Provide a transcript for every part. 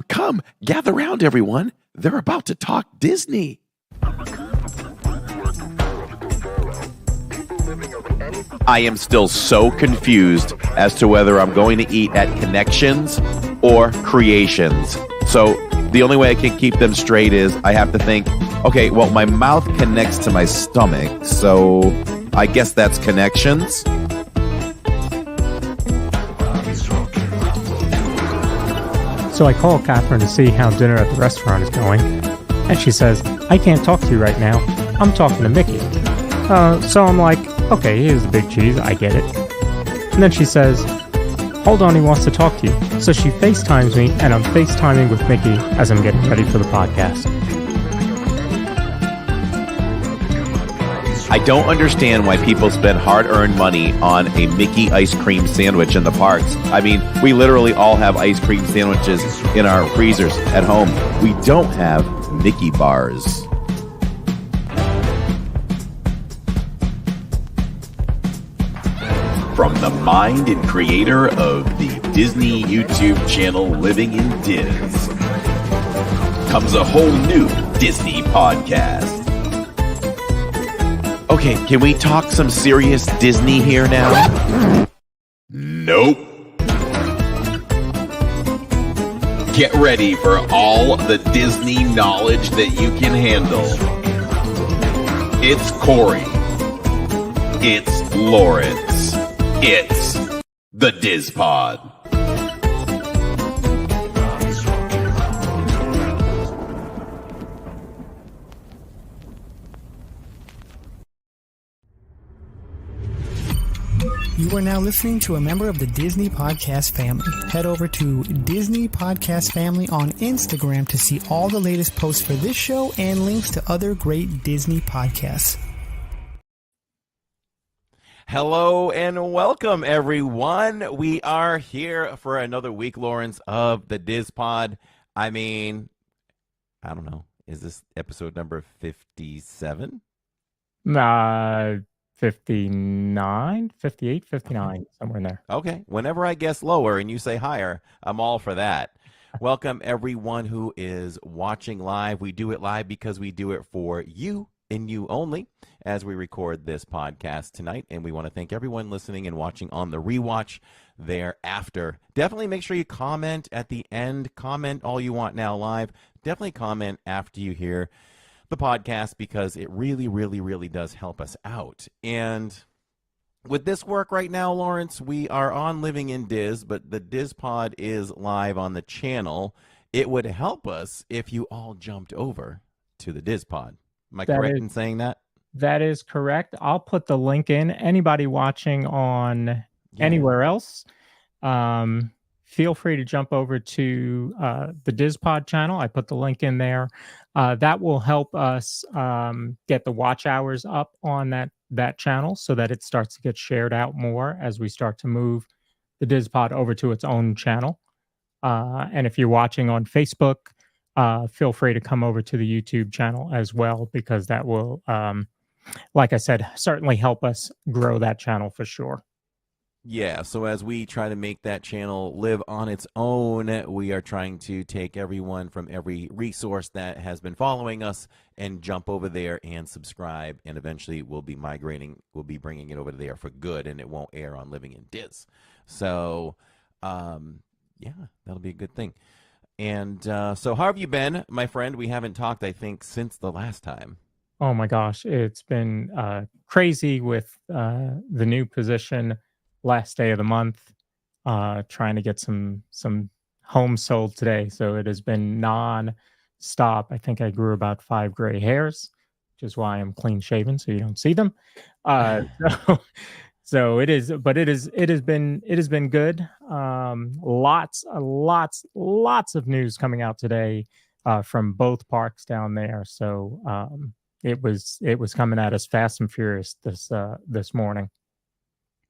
Come, gather round, everyone. They're about to talk Disney. I am still so confused as to whether I'm going to eat at Connections or Creations. So the only way I can keep them straight is I have to think, okay, well, my mouth connects to my stomach, so I guess that's Connections. So I call Catherine to see how dinner at the restaurant is going, and she says, I can't talk to you right now. I'm talking to Mickey. So I'm like, okay, here's the big cheese. I get it. And then she says, hold on, he wants to talk to you. So she FaceTimes me, and I'm FaceTiming with Mickey as I'm getting ready for the podcast. I don't understand why people spend hard-earned money on a Mickey ice cream sandwich in the parks. I mean, we literally all have ice cream sandwiches in our freezers at home. We don't have Mickey bars. From the mind and creator of the Disney YouTube channel Living in Diz comes a whole new Disney podcast. Okay, can we talk some serious Disney here now? Nope. Get ready for all the Disney knowledge that you can handle. It's Corey. It's Lawrence. It's the DIZPod. You are now listening to a member of the Disney Podcast family. Head over to Disney Podcast Family on Instagram to see all the latest posts for this show and links to other great Disney podcasts. Hello and welcome, everyone. We are here for another week, Lawrence, of the DIZPod. I mean, I don't know. Is this episode number 57? 59, 58, 59, somewhere in there. Okay. Whenever I guess lower and you say higher, I'm all for that. Welcome, everyone who is watching live. We do it live because we do it for you and you only as we record this podcast tonight. And we want to thank everyone listening and watching on the rewatch thereafter. Definitely make sure you comment at the end. Comment all you want now live. Definitely comment after you hear the podcast because it really, really, really does help us out. And with this work right now, Lawrence, we are on Living in Diz, but the DIZPod is live on the channel. It would help us if you all jumped over to the DIZPod. Am I correct in saying that? That is correct. I'll put the link in. Anybody watching on anywhere else, feel free to jump over to the DIZPod channel. I put the link in there. That will help us get the watch hours up on that channel so that it starts to get shared out more as we start to move the DIZPod over to its own channel. And if you're watching on Facebook, feel free to come over to the YouTube channel as well, because that will, like I said, certainly help us grow that channel for sure. Yeah, so as we try to make that channel live on its own, we are trying to take everyone from every resource that has been following us and jump over there and subscribe, and eventually we'll be migrating, we'll be bringing it over there for good, and it won't air on Living in Diz. So, yeah, that'll be a good thing. And so how have you been, my friend? We haven't talked, I think, since the last time. Oh my gosh, it's been crazy with the new position. Last day of the month, trying to get some homes sold today. So it has been non-stop. I think I grew about 5 gray hairs, which is why I'm clean shaven, so you don't see them. So it is, but it has been good. Lots of news coming out today from both parks down there. So it was coming at us fast and furious this morning.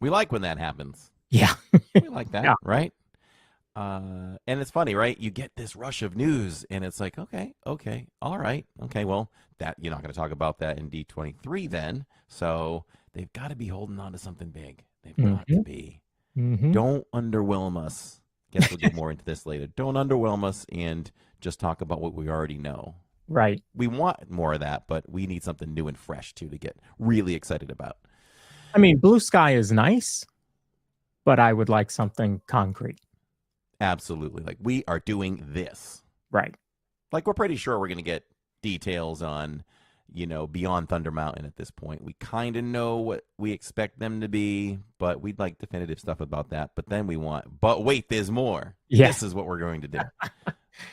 We like when that happens. Yeah. We like that, Yeah. right? And it's funny, right? You get this rush of news, and it's like, okay, all right. Okay, well, that you're not going to talk about that in D23 then. So they've got to be holding on to something big. They've got to be. Mm-hmm. Don't underwhelm us. guess we'll get more into this later. Don't underwhelm us and just talk about what we already know. Right. We want more of that, but we need something new and fresh too to get really excited about. I mean, blue sky is nice, but I would like something concrete. Absolutely. Like, we are doing this. Right. Like, we're pretty sure we're going to get details on, Beyond Thunder Mountain at this point. We kind of know what we expect them to be, but we'd like definitive stuff about that. But then but wait, there's more. Yeah. This is what we're going to do.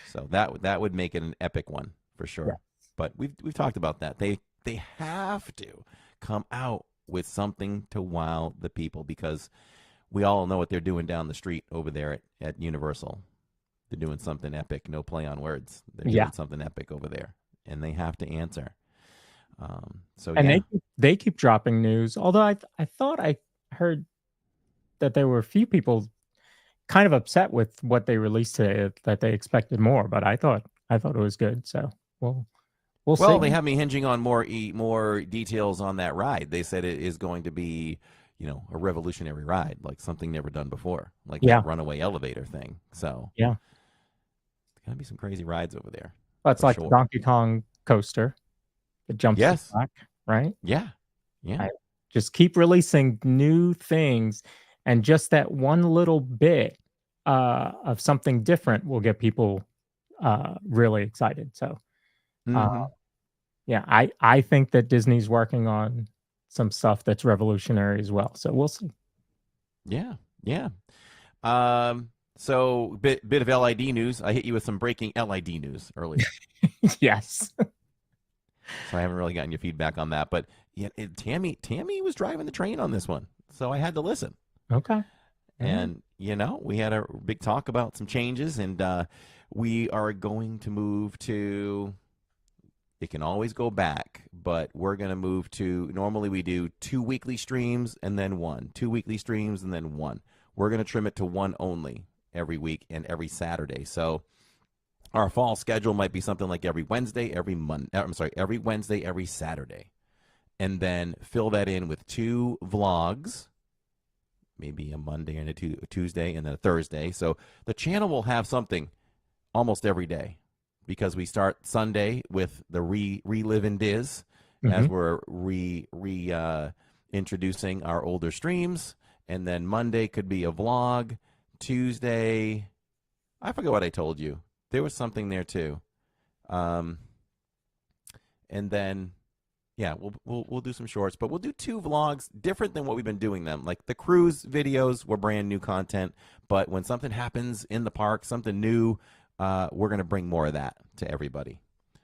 So that would make it an epic one for sure. Yeah. But we've talked about that. They have to come out with something to wow the people, because we all know what they're doing down the street over there at Universal. They're doing something epic. No play on words. They're doing something epic over there, and they have to answer. They keep dropping news. Although I thought I heard that there were a few people kind of upset with what they released today, that they expected more. But I thought it was good. So we'll see. Well, they have me hinging on more details on that ride. They said it is going to be, a revolutionary ride, like something never done before, like that runaway elevator thing. So yeah, there's gonna be some crazy rides over there. Well, it's like the Donkey Kong coaster. It jumps back, right? Yeah. Just keep releasing new things, and just that one little bit of something different will get people really excited. So, I think that Disney's working on some stuff that's revolutionary as well. So we'll see. Yeah. So bit of LID news. I hit you with some breaking LID news earlier. Yes. So I haven't really gotten your feedback on that, but Tammy was driving the train on this one, so I had to listen. Okay. And we had a big talk about some changes, and we are going to move to. It can always go back, but we're going to move to. Normally we do 2 weekly streams and then 1, 2 weekly streams and then 1. We're going to trim it to 1 only every week and every Saturday. So our fall schedule might be something like every Wednesday, every Wednesday, every Saturday. And then fill that in with 2 vlogs, maybe a Monday and a Tuesday and then a Thursday. So the channel will have something almost every day, because we start Sunday with the Relive in Diz, as we're introducing our older streams. And then Monday could be a vlog. Tuesday, I forget what I told you. There was something there too. And then, we'll do some shorts, but we'll do 2 vlogs, different than what we've been doing them. Like the cruise videos were brand new content, but when something happens in the park, something new, we're going to bring more of that to everybody.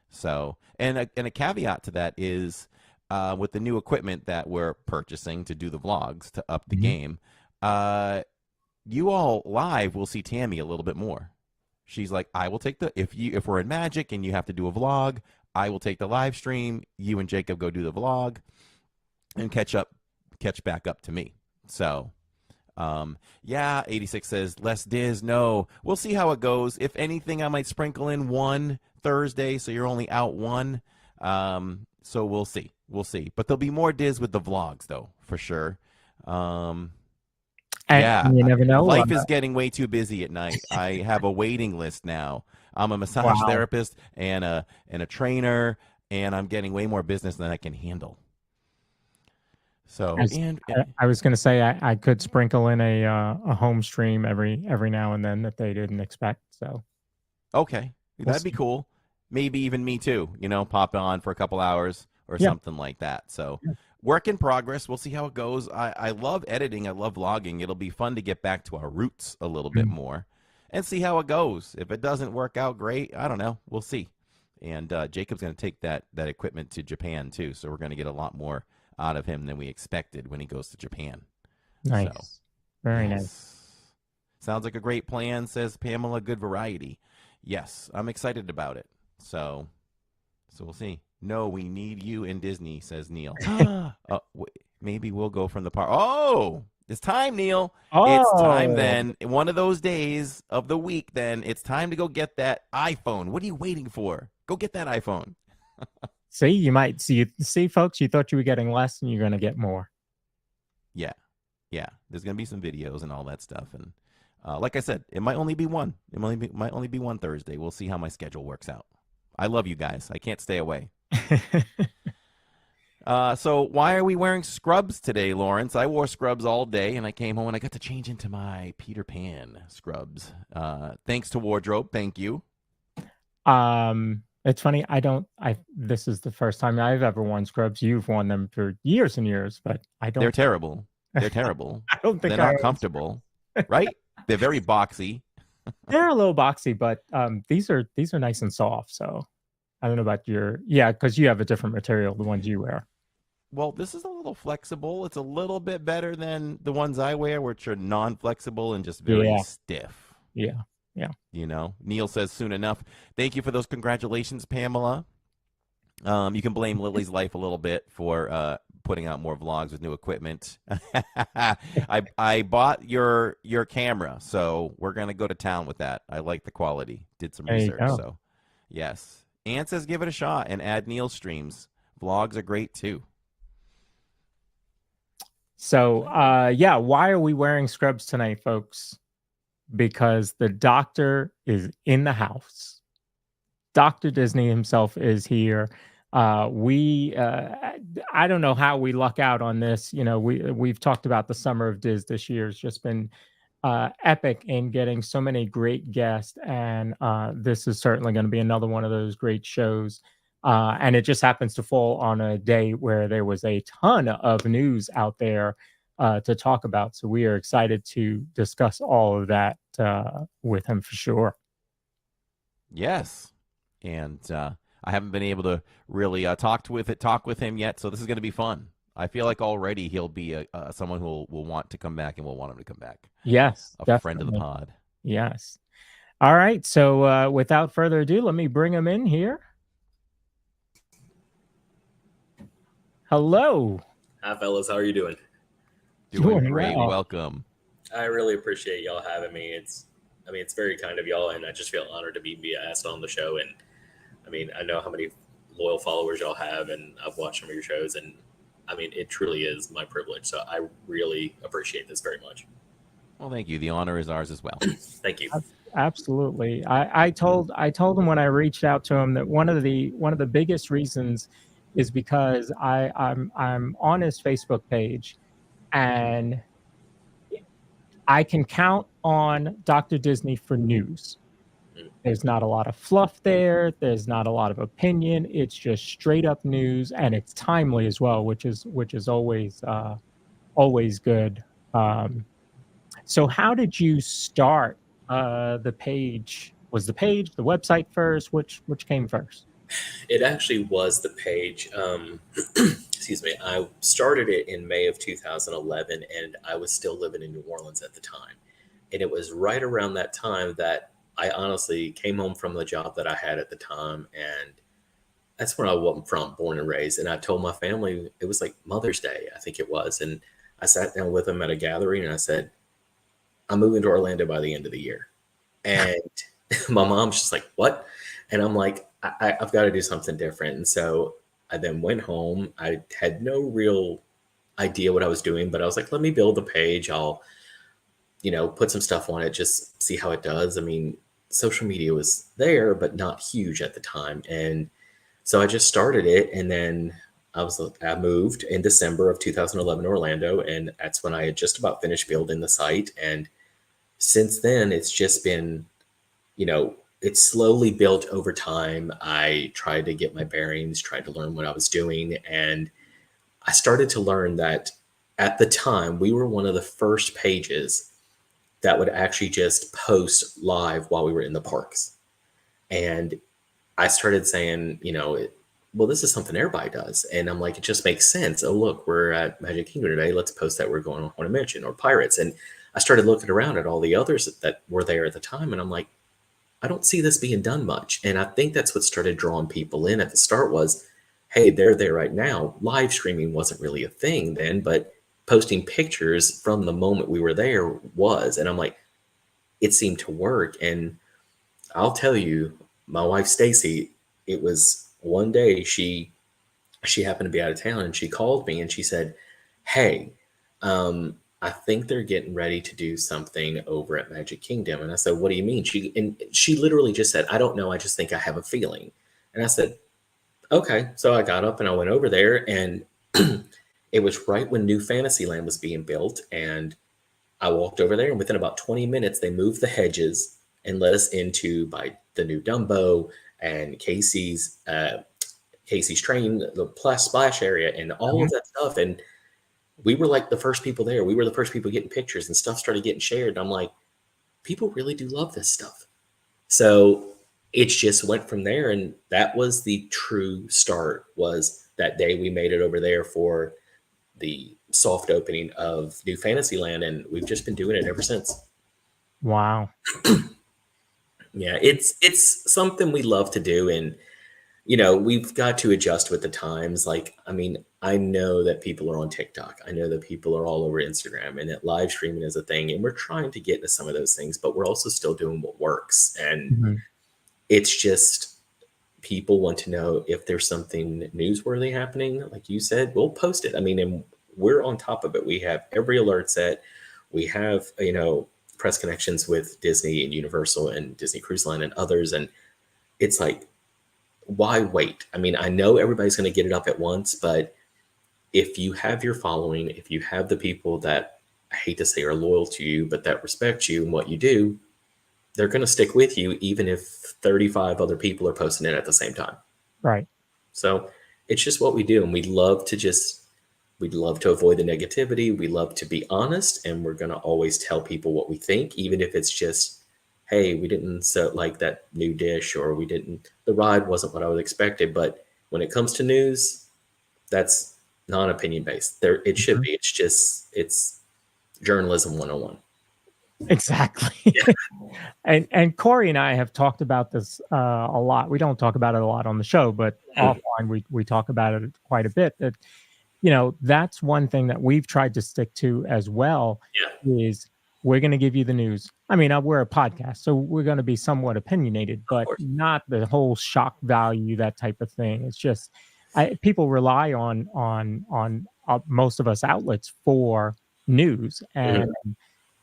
So, and a caveat to that is, with the new equipment that we're purchasing to do the vlogs, to up the game, you all live will see Tammy a little bit more. She's like, I will take if we're in Magic and you have to do a vlog, I will take the live stream. You and Jacob go do the vlog and catch back up to me. So, 86 says, less Diz. No, we'll see how it goes. If anything, I might sprinkle in 1 Thursday, so you're only out 1. So we'll see. But there'll be more Diz with the vlogs, though, for sure. You never know. Life is getting way too busy at night. I have a waiting list now. I'm a massage therapist and a trainer, and I'm getting way more business than I can handle. So, I was going to say I could sprinkle in a home stream every now and then that they didn't expect. So, okay, that'd be cool. Maybe even me too. Pop on for a couple hours or something like that. So, work in progress. We'll see how it goes. I love editing. I love vlogging. It'll be fun to get back to our roots a little bit more and see how it goes. If it doesn't work out great, I don't know. We'll see. And Jacob's going to take that equipment to Japan too. So we're going to get a lot more out of him than we expected when he goes to Japan. Nice. So, Very nice. Sounds like a great plan, says Pamela. Good variety. Yes, I'm excited about it. So we'll see. No, we need you in Disney, says Neil. Maybe we'll go from the park. Oh, it's time, Neil. It's time then. One of those days of the week, then it's time to go get that iPhone. What are you waiting for? Go get that iPhone. See, you might see, folks, you thought you were getting less and you're going to get more. Yeah. There's going to be some videos and all that stuff. And Like I said, it might only be one. Might only be one Thursday. We'll see how my schedule works out. I love you guys. I can't stay away. So why are we wearing scrubs today, Lawrence? I wore scrubs all day, and I came home and I got to change into my Peter Pan scrubs. Thanks to wardrobe. Thank you. It's funny. This is the first time I've ever worn scrubs. You've worn them for years and years, but I don't. They're terrible. They're terrible. I don't think they're not comfortable, right? They're very boxy. They're a little boxy, but these are nice and soft. So I don't know about because you have a different material, the ones you wear. Well, this is a little flexible. It's a little bit better than the ones I wear, which are non-flexible and just very stiff. Yeah. Neil says soon enough. Thank you for those congratulations, Pamela. You can blame Lily's life a little bit for putting out more vlogs with new equipment. I bought your camera, so we're gonna go to town with that. I like the quality. Did some research, so yes. Ann says give it a shot and add Neil's streams. Vlogs are great too. So why are we wearing scrubs tonight, folks? Because the doctor is in the house. Dr. Disney himself is here. I don't know how we luck out on this. We've talked about the summer of Diz this year. It's just been epic in getting so many great guests, and this is certainly going to be another one of those great shows. And it just happens to fall on a day where there was a ton of news out there to talk about. So we are excited to discuss all of that with him for sure. Yes. And I haven't been able to really talk with him yet. So this is going to be fun. I feel like already he'll be someone who will want to come back, and we'll want him to come back. Yes. A friend of the pod. Yes. All right. So without further ado, let me bring him in here. Hello. Hi, fellas. How are you doing? Doing great. Well. Welcome. I really appreciate y'all having me. It's very kind of y'all, and I just feel honored to be asked on the show. And I know how many loyal followers y'all have, and I've watched some of your shows, and it truly is my privilege. So I really appreciate this very much. Well, thank you. The honor is ours as well. Thank you. Absolutely. I told him when I reached out to him that one of the biggest reasons is because I'm on his Facebook page, and I can count on Dr. Disney for news. There's not a lot of fluff there. There's not a lot of opinion. It's just straight up news, and it's timely as well, which is always good. So how did you start the page? Was the website first? Which came first? It actually was the page. Excuse me. I started it in May of 2011, and I was still living in New Orleans at the time. And it was right around that time that I honestly came home from the job that I had at the time. And that's where I was from, born and raised. And I told my family, it was like Mother's Day, I think it was. And I sat down with them at a gathering, and I said, I'm moving to Orlando by the end of the year. And my mom's just like, what? And I'm like, I've got to do something different. And so I then went home. I had no real idea what I was doing, but I was like, let me build a page. I'll, put some stuff on it, just see how it does. Social media was there, but not huge at the time. And so I just started it. And then I moved in December of 2011 to Orlando. And that's when I had just about finished building the site. And since then, it's just been, it's slowly built over time. I tried to get my bearings, tried to learn what I was doing. And I started to learn that at the time, we were one of the first pages that would actually just post live while we were in the parks. And I started saying, well, this is something everybody does. And I'm like, it just makes sense. Oh, look, we're at Magic Kingdom today. Let's post that we're going on Haunted Mansion or Pirates. And I started looking around at all the others that were there at the time. And I'm like, I don't see this being done much. And I think that's what started drawing people in at the start was, hey, they're there right now. Live streaming wasn't really a thing then, but posting pictures from the moment we were there was. And I'm like, it seemed to work. And I'll tell you, my wife, Stacy, it was one day she happened to be out of town, and she called me and she said, hey, I think they're getting ready to do something over at Magic Kingdom. And I said, what do you mean? She literally just said, I don't know. I just think I have a feeling. And I said, okay. So I got up and I went over there, and it was right when New Fantasyland was being built. And I walked over there, and within about 20 minutes, they moved the hedges and let us into by the new Dumbo and Casey's train, the splash area, and all of that stuff. And we were like the first people there. We were the first people getting pictures, and stuff started getting shared. And I'm like, people really do love this stuff. So it just went from there. And that was the true start, was that day we made it over there for the soft opening of New Fantasyland. And we've just been doing it ever since. Wow. Yeah, it's something we love to do. And we've got to adjust with the times. Like, I mean, I know that people are on TikTok. I know that people are all over Instagram, and that live streaming is a thing. And we're trying to get into some of those things, but we're also still doing what works. And it's just, people want to know if there's something newsworthy happening. Like you said, we'll post it. I mean, and we're on top of it. We have every alert set. We have, press connections with Disney and Universal and Disney Cruise Line and others. And it's like, why wait? I mean, I know everybody's going to get it up at once, but if you have your following, if you have the people that, I hate to say, are loyal to you, but that respect you and what you do, they're going to stick with you, even if 35 other people are posting it at the same time. Right. So it's just what we do. And we'd love to avoid the negativity. We love to be honest, and we're going to always tell people what we think, even if it's just, hey, we didn't like that new dish, or the ride wasn't what I was expected. But when it comes to news, that's non-opinion based. It should be. It's journalism 101. Exactly. Yeah. And Corey and I have talked about this a lot. We don't talk about it a lot on the show, but offline we talk about it quite a bit. That that's one thing that we've tried to stick to as well. Is we're going to give you the news. I mean, we're a podcast, so we're going to be somewhat opinionated, but not the whole shock value, that type of thing. It's just people rely on most of us outlets for news, and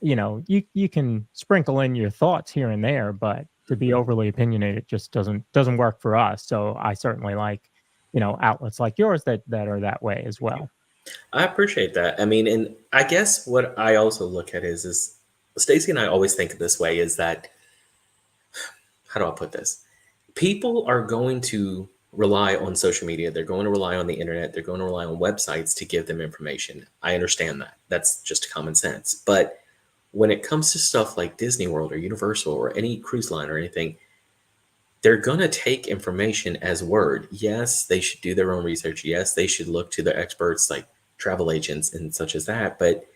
you can sprinkle in your thoughts here and there, but to be overly opinionated just doesn't work for us. So I certainly like outlets like yours that are that way as well. I appreciate that. I mean, and I guess what I also look at is Stacey and I always think of this way, is that, how do I put this? People are going to rely on social media. They're going to rely on the internet. They're going to rely on websites to give them information. I understand that. That's just common sense. But when it comes to stuff like Disney World or Universal or any cruise line or anything, they're going to take information as word. Yes, they should do their own research. Yes, they should look to the experts like travel agents and such as that. But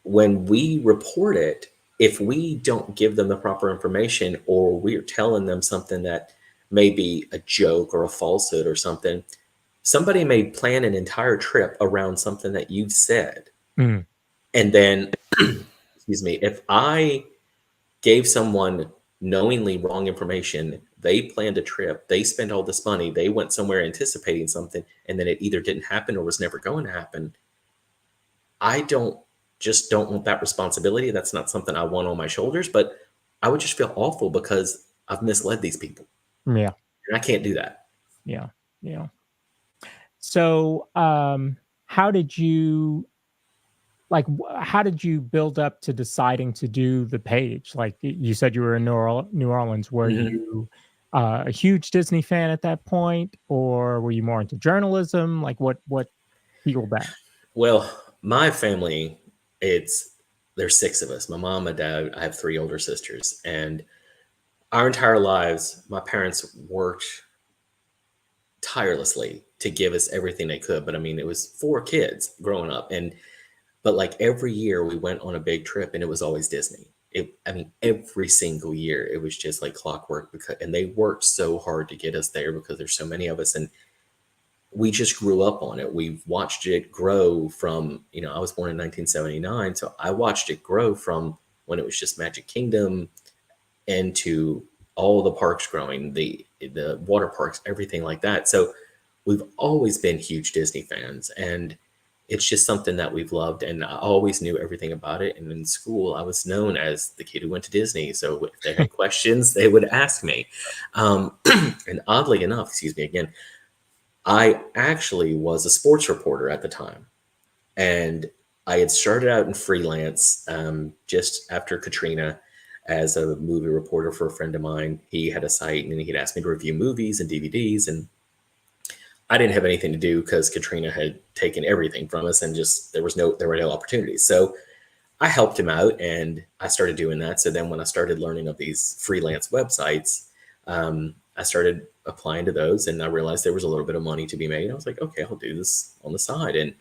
when we report it, if we don't give them the proper information, or we're telling them something that may be a joke or a falsehood or something, somebody may plan an entire trip around something that you've said. And then, excuse me, if I gave someone knowingly wrong information, they planned a trip, they spent all this money, they went somewhere anticipating something, and then it either didn't happen or was never going to happen, I don't want that responsibility. That's not something I want on my shoulders, but I would just feel awful because I've misled these people. Yeah. And I can't do that. Yeah. Yeah. So, how did you build up to deciding to do the page? Like you said, you were in New Orleans. Were you a huge Disney fan at that point, or were you more into journalism? Like what fueled that? Well, my family, there's 6 of us. My mom, my dad, I have 3 older sisters, and our entire lives, my parents worked tirelessly to give us everything they could. But I mean, it was 4 kids growing up, but like every year we went on a big trip, and it was always Disney. Every single year it was just like clockwork, and they worked so hard to get us there because there's so many of us, and we just grew up on it. We've watched it grow from, I was born in 1979. So I watched it grow from when it was just Magic Kingdom into all the parks growing, the water parks, everything like that. So we've always been huge Disney fans. And it's just something that we've loved, and I always knew everything about it. And in school, I was known as the kid who went to Disney. So if they had questions, they would ask me. And oddly enough, excuse me again, I actually was a sports reporter at the time. And I had started out in freelance just after Katrina as a movie reporter for a friend of mine. He had a site and he'd asked me to review movies and DVDs. And I didn't have anything to do because Katrina had taken everything from us, and just there were no opportunities. So I helped him out and I started doing that. So then when I started learning of these freelance websites, I started applying to those, and I realized there was a little bit of money to be made. I was like, okay, I'll do this on the side. And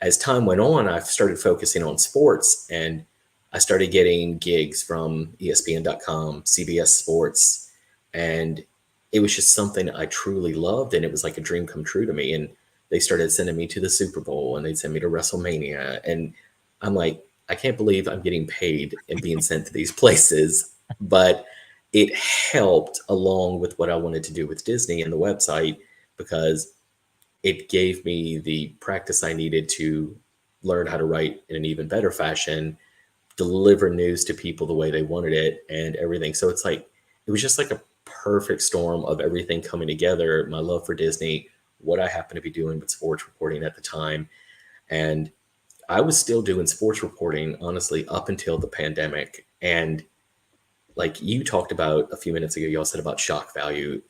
as time went on, I started focusing on sports, and I started getting gigs from ESPN.com, CBS Sports, and it was just something I truly loved, and it was like a dream come true to me. And they started sending me to the Super Bowl, and they'd send me to WrestleMania, and I'm like, I can't believe I'm getting paid and being sent to these places. But it helped along with what I wanted to do with Disney and the website, because it gave me the practice I needed to learn how to write in an even better fashion, deliver news to people the way they wanted it, and everything. So it's like, it was just like a perfect storm of everything coming together. My love for Disney, what I happened to be doing with sports reporting at the time. And I was still doing sports reporting, honestly, up until the pandemic. And like you talked about a few minutes ago, you all said about shock value.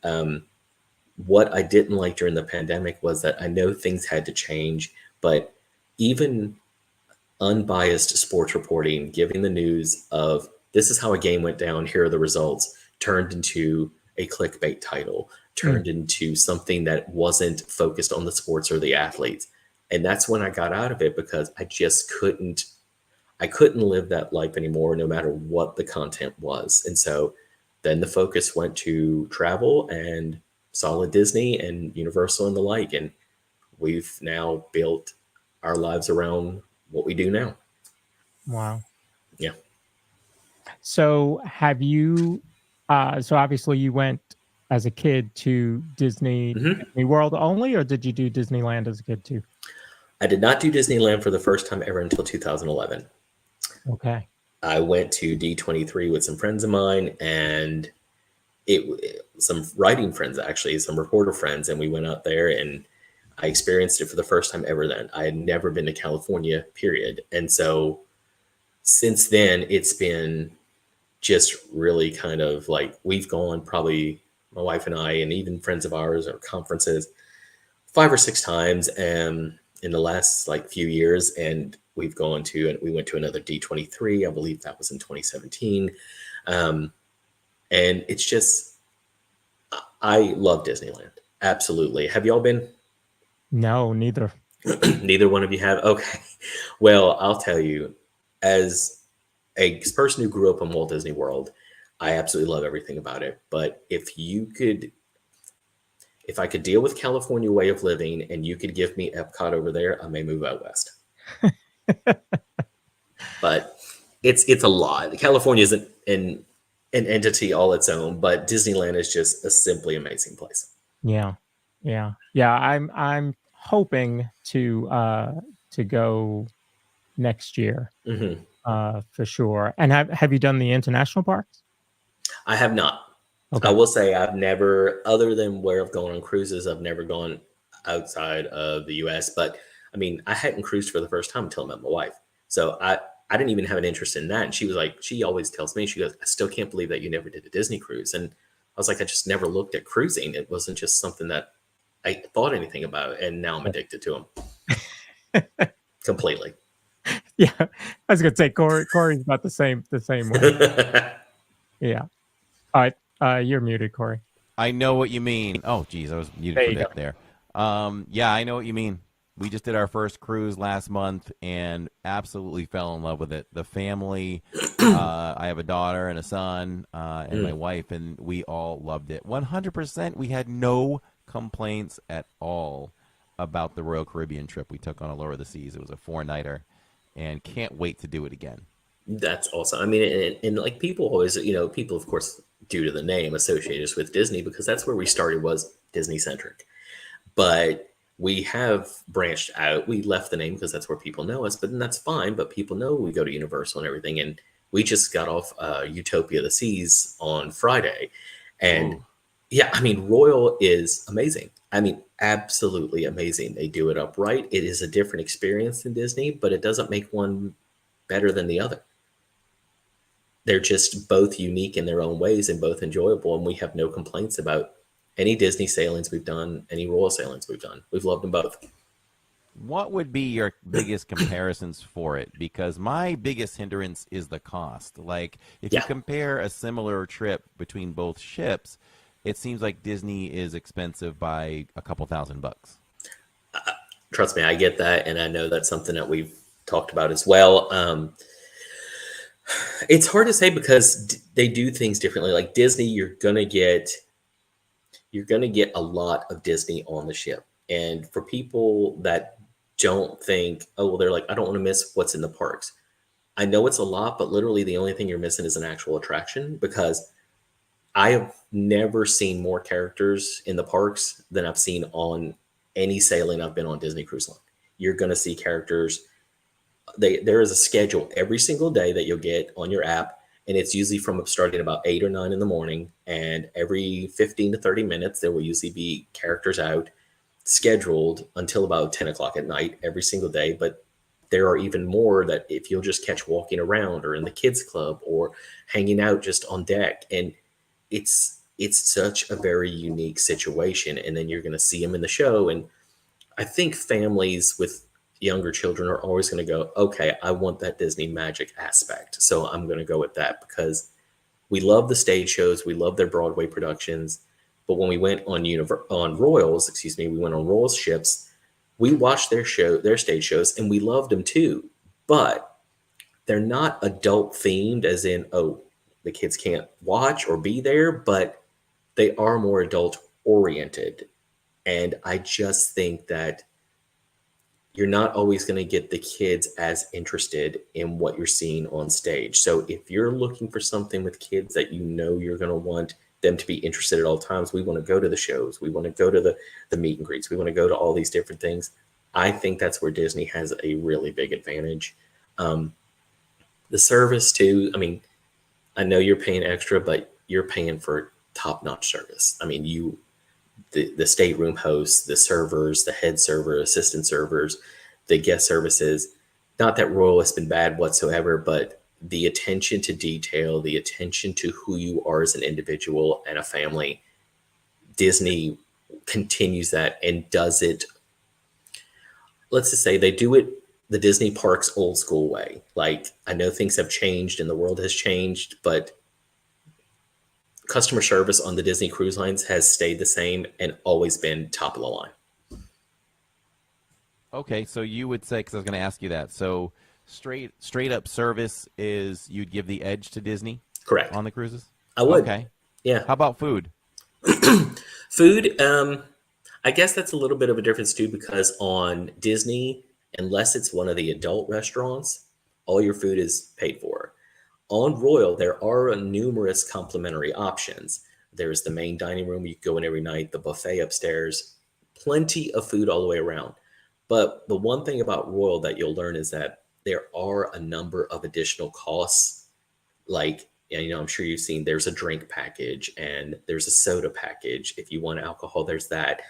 What I didn't like during the pandemic was that I know things had to change, but even unbiased sports reporting, giving the news of this is how a game went down, here are the results, turned into a clickbait title, turned into something that wasn't focused on the sports or the athletes. And that's when I got out of it, because I just couldn't live that life anymore, no matter what the content was. And so then the focus went to travel and solid Disney and Universal and the like. And we've now built our lives around what we do now. Wow. Yeah. So have you, so obviously you went as a kid to Disney World only, or did you do Disneyland as a kid too? I did not do Disneyland for the first time ever until 2011. Okay. I went to D23 with some friends of mine, and some writing friends, actually, some reporter friends, and we went out there and I experienced it for the first time ever then. I had never been to California, period. And so since then, it's been just really kind of like, we've gone, probably my wife and I, and even friends of ours, or conferences 5 or 6 times in the last like few years. And we went to another D23. I believe that was in 2017. And it's just, I love Disneyland. Absolutely. Have y'all been? No, neither. Neither one of you have? Okay. Well, I'll tell you, as a person who grew up in Walt Disney World, I absolutely love everything about it. But if I could deal with California way of living and you could give me Epcot over there, I may move out west. But it's a lot. California isn't an entity all its own, but Disneyland is just a simply amazing place. Yeah. I'm hoping to go next year for sure. And have you done the international parks? I have not. Okay. I will say I've never, other than where I've gone on cruises, I've never gone outside of the U.S. But I mean, I hadn't cruised for the first time until I met my wife. So I didn't even have an interest in that. And she was like, she always tells me, she goes, I still can't believe that you never did a Disney cruise. And I was like, I just never looked at cruising. It wasn't just something that I thought anything about. And now I'm addicted to them completely. Yeah. I was going to say, Corey's about the same way. Yeah. All right. You're muted, Corey. I know what you mean. Oh, geez, I was muted for a bit there. Yeah, I know what you mean. We just did our first cruise last month and absolutely fell in love with it. The family, I have a daughter and a son and my wife, and we all loved it. 100%. We had no complaints at all about the Royal Caribbean trip we took on Allure of the Seas. It was a 4-nighter, and can't wait to do it again. That's awesome. I mean, and like people always, people, of course, due to the name, associate us with Disney because that's where we started, was Disney centric. But We have branched out. We left the name because that's where people know us, but then that's fine. But people know we go to Universal and everything. And we just got off Utopia of the Seas on Friday. And Ooh. yeah, I mean, Royal is amazing. I mean, absolutely amazing. They do it upright. It is a different experience than Disney, but it doesn't make one better than the other. They're just both unique in their own ways and both enjoyable. And we have no complaints about any Disney sailings we've done, any Royal sailings we've done. We've loved them both. What would be your biggest comparisons for it? Because my biggest hindrance is the cost. Like, if you Yeah. compare a similar trip between both ships, it seems like Disney is expensive by a couple $1,000. Trust me, I get that. And I know that's something that we've talked about as well. It's hard to say because they do things differently. Like Disney, you're gonna get a lot of Disney on the ship. And for people that don't think, oh well, they're like, I don't want to miss what's in the parks. I know it's a lot, but literally the only thing you're missing is an actual attraction, because I have never seen more characters in the parks than I've seen on any sailing I've been on Disney Cruise Line. You're going to see characters. There is a schedule every single day that you'll get on your app, and it's usually from starting about 8 or 9 in the morning, and every 15 to 30 minutes there will usually be characters out scheduled until about 10 o'clock at night every single day. But there are even more that if you'll just catch walking around or in the kids club or hanging out just on deck, and it's such a very unique situation. And then you're going to see them in the show, and I think families with younger children are always going to go, okay, I want that Disney magic aspect, so I'm going to go with that, because we love the stage shows, we love their Broadway productions. But when we went on Royals, we went on Royals ships, we watched their stage shows, and we loved them too. But they're not adult themed, as in, oh, the kids can't watch or be there, but they are more adult oriented. And I just think that you're not always going to get the kids as interested in what you're seeing on stage. So if you're looking for something with kids that you know you're going to want them to be interested at all times, we want to go to the shows, we want to go to the meet and greets, we want to go to all these different things. I think that's where Disney has a really big advantage. The service too, I mean, I know you're paying extra, but you're paying for top-notch service. I mean, the stateroom hosts, the servers, the head server, assistant servers, the guest services. Not that Royal has been bad whatsoever, but the attention to detail, the attention to who you are as an individual and a family, Disney continues that and does it. Let's just say they do it the Disney parks old school way. Like, I know things have changed and the world has changed, but customer service on the Disney cruise lines has stayed the same and always been top of the line. Okay, so you would say, because I was going to ask you that, so straight up service is you'd give the edge to Disney? Correct. On the cruises? I would. Okay. Yeah. How about food? Food, I guess that's a little bit of a difference too, because on Disney, unless it's one of the adult restaurants, all your food is paid for. On Royal, there are numerous complimentary options. There's the main dining room, you can go in every night, the buffet upstairs, plenty of food all the way around. But the one thing about Royal that you'll learn is that there are a number of additional costs. Like, I'm sure you've seen, there's a drink package and there's a soda package. If you want alcohol, there's that.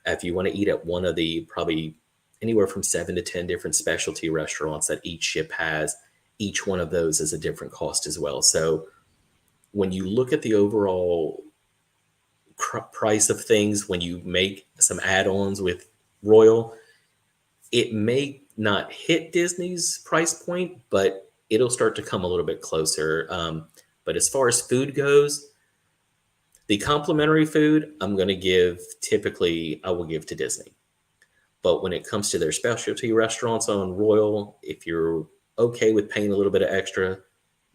If you want to eat at one of the probably anywhere from 7 to 10 different specialty restaurants that each ship has, each one of those is a different cost as well. So when you look at the overall price of things, when you make some add-ons with Royal, it may not hit Disney's price point, but it'll start to come a little bit closer. But as far as food goes, the complimentary food, I will give to Disney. But when it comes to their specialty restaurants on Royal, if you're okay with paying a little bit of extra,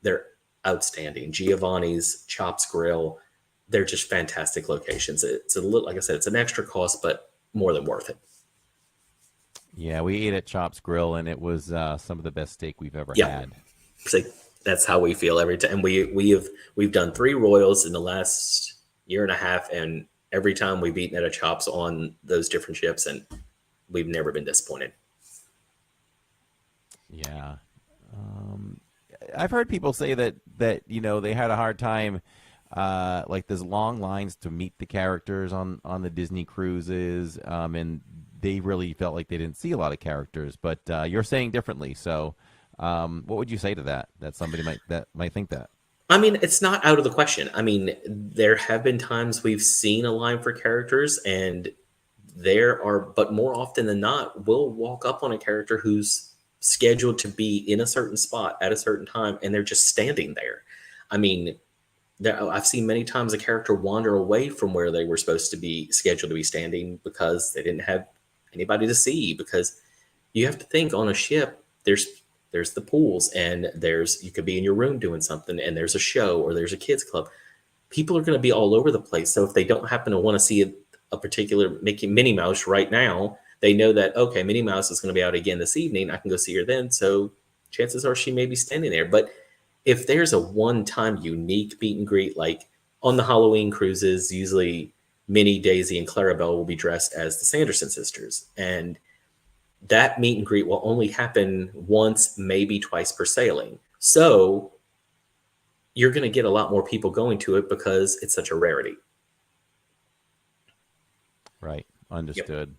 they're outstanding. Giovanni's, Chops Grill, they're just fantastic locations. It's a little, like I said, it's an extra cost, but more than worth it. Yeah, we ate at Chops Grill, and it was some of the best steak we've ever had. So that's how we feel every time. We've done 3 Royals in the last year and a half, and every time we've eaten at a Chops on those different ships, and we've never been disappointed. Yeah. I've heard people say that they had a hard time, like there's long lines to meet the characters on the Disney cruises, and they really felt like they didn't see a lot of characters. But you're saying differently. So, what would you say to that? That somebody might think that. I mean, it's not out of the question. I mean, there have been times we've seen a line for characters, and but more often than not, we'll walk up on a character who's scheduled to be in a certain spot at a certain time, and they're just standing there. I mean, I've seen many times a character wander away from where they were supposed to be scheduled to be standing because they didn't have anybody to see. Because you have to think, on a ship, there's the pools, and you could be in your room doing something, and there's a show or there's a kids club. People are going to be all over the place. So if they don't happen to want to see a particular Minnie Mouse right now, they know that, okay, Minnie Mouse is going to be out again this evening. I can go see her then. So chances are she may be standing there. But if there's a one-time unique meet and greet, like on the Halloween cruises, usually Minnie, Daisy, and Clarabelle will be dressed as the Sanderson sisters. And that meet and greet will only happen once, maybe twice per sailing. So you're going to get a lot more people going to it because it's such a rarity. Right. Understood.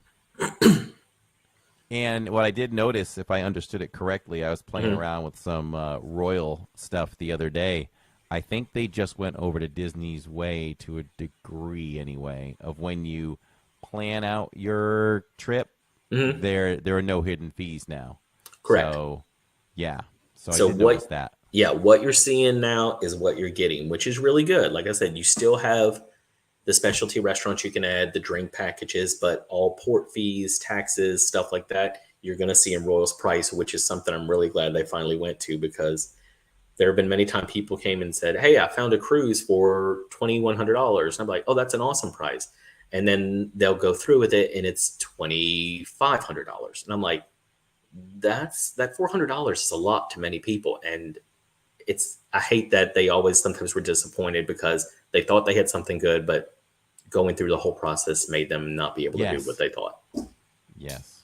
And what I did notice, if I understood it correctly, I was playing around with some Royal stuff the other day. I think they just went over to Disney's way to a degree anyway, of when you plan out your trip, there are no hidden fees now. Correct. So, yeah. So I did notice that. Yeah, what you're seeing now is what you're getting, which is really good. Like I said, you still have the specialty restaurants you can add, the drink packages, but all port fees, taxes, stuff like that, you're going to see in Royal's price, which is something I'm really glad they finally went to, because there have been many times people came and said, hey, I found a cruise for $2,100. And I'm like, oh, that's an awesome price. And then they'll go through with it and it's $2,500. And I'm like, that $400 is a lot to many people. And I hate that they always sometimes were disappointed because they thought they had something good, but going through the whole process made them not be able to do what they thought. Yes.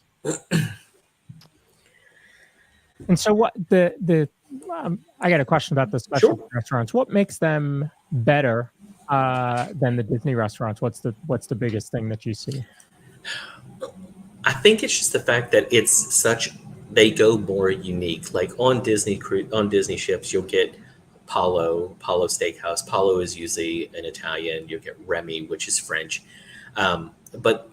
And so what I got a question about the specialty restaurants. What makes them better than the Disney restaurants? What's the biggest thing that you see? I think it's just the fact that they go more unique. Like on Disney ships, you'll get Palo Steakhouse. Palo is usually an Italian. You'll get Remy, which is French. But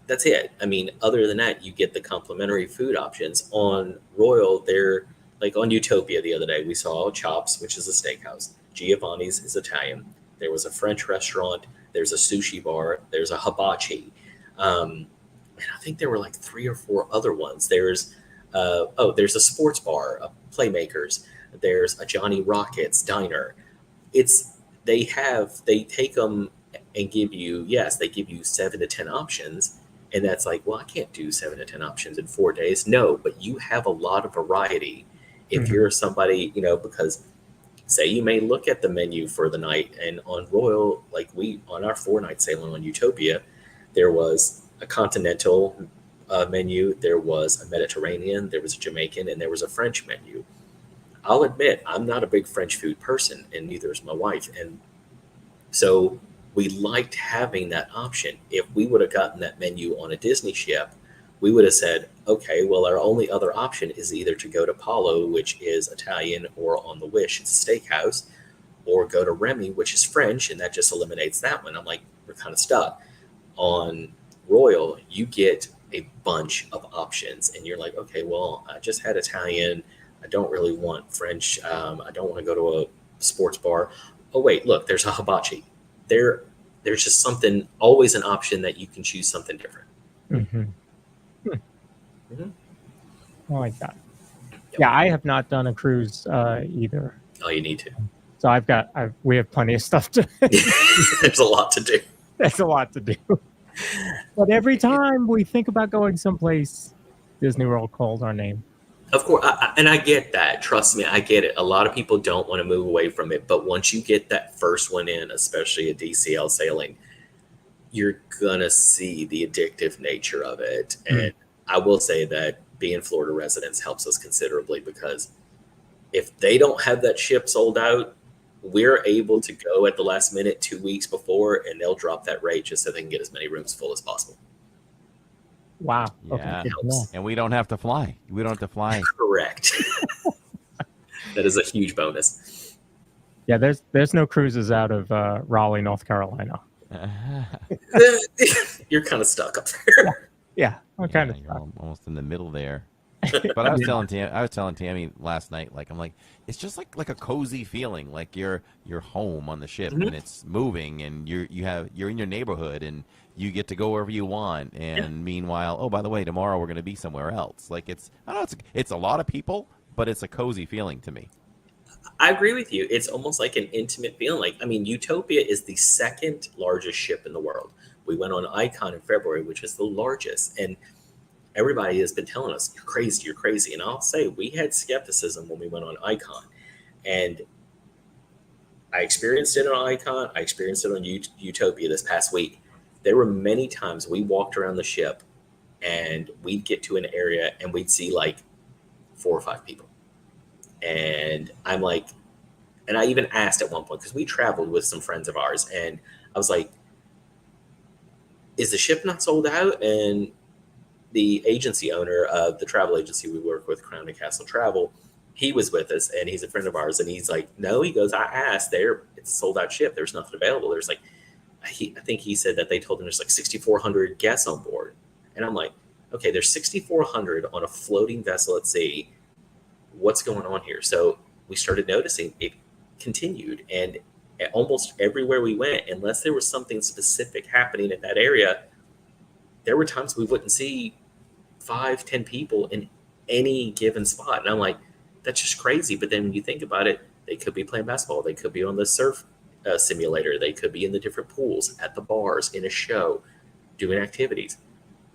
that's it. I mean, other than that, you get the complimentary food options. On Royal, they're like on Utopia the other day, we saw Chops, which is a steakhouse. Giovanni's is Italian. There was a French restaurant. There's a sushi bar. There's a hibachi. And I think there were like 3 or 4 other ones. There's a sports bar, a Playmakers. There's a Johnny Rockets diner. They take them and give you 7 to 10 options. And that's like, well, I can't do 7 to 10 options in 4 days. No, but you have a lot of variety. If you're somebody, because say you may look at the menu for the night, and on Royal, like on our 4-night sailing on Utopia, there was a continental menu, there was a Mediterranean, there was a Jamaican, and there was a French menu. I'll admit, I'm not a big French food person, and neither is my wife. And so we liked having that option. If we would have gotten that menu on a Disney ship, we would have said, okay, well, our only other option is either to go to Palo, which is Italian, or on the Wish, it's a steakhouse, or go to Remy, which is French, and that just eliminates that one. I'm like, we're kind of stuck. On Royal, you get a bunch of options, and you're like, okay, well, I just had Italian. I don't really want French. I don't want to go to a sports bar. Oh, wait, look, there's a hibachi. There's just something, always an option that you can choose something different. I like that. Yep. Yeah, I have not done a cruise either. Oh, you need to. So we have plenty of stuff to. There's a lot to do. There's a lot to do. But every time we think about going someplace, Disney World calls our name. Of course, and I get that. Trust me, I get it. A lot of people don't want to move away from it, but once you get that first one in, especially a DCL sailing, you're gonna see the addictive nature of it. And I will say that being Florida residents helps us considerably, because if they don't have that ship sold out, we're able to go at the last minute 2 weeks before, and they'll drop that rate just so they can get as many rooms full as possible. Wow. Okay. Yeah. Good to know. And we don't have to fly. We don't have to fly. Correct. That is a huge bonus. Yeah, there's no cruises out of Raleigh, North Carolina. You're kind of stuck up there. Yeah, I'm kind of you're stuck. almost in the middle there. But I was telling Tammy last night, like, I'm like, it's just like a cozy feeling, like you're home on the ship and it's moving, and you're in your neighborhood and you get to go wherever you want. And meanwhile, oh, by the way, tomorrow we're going to be somewhere else. Like, I don't know, it's a lot of people, but it's a cozy feeling to me. I agree with you. It's almost like an intimate feeling. Like, I mean, Utopia is the second largest ship in the world. We went on Icon in February, which is the largest, and everybody has been telling us, you're crazy, you're crazy. And I'll say, we had skepticism when we went on Icon. And I experienced it on Icon. I experienced it on Utopia this past week. There were many times we walked around the ship and we'd get to an area and we'd see like 4 or 5 people. And I'm like, and I even asked at one point, because we traveled with some friends of ours, and I was like, is the ship not sold out? And the agency owner of the travel agency we work with, Crown and Castle Travel, he was with us, and he's a friend of ours, and he's like, no, he goes, I asked, it's a sold out ship. There's nothing available. There's like, I think he said that they told him there's like 6,400 guests on board. And I'm like, okay, there's 6,400 on a floating vessel at sea. What's going on here? So we started noticing it continued, and almost everywhere we went, unless there was something specific happening in that area, there were times we wouldn't see 5-10 people in any given spot. And I'm like, that's just crazy. But then when you think about it, they could be playing basketball, they could be on the surf simulator, they could be in the different pools, at the bars, in a show, doing activities.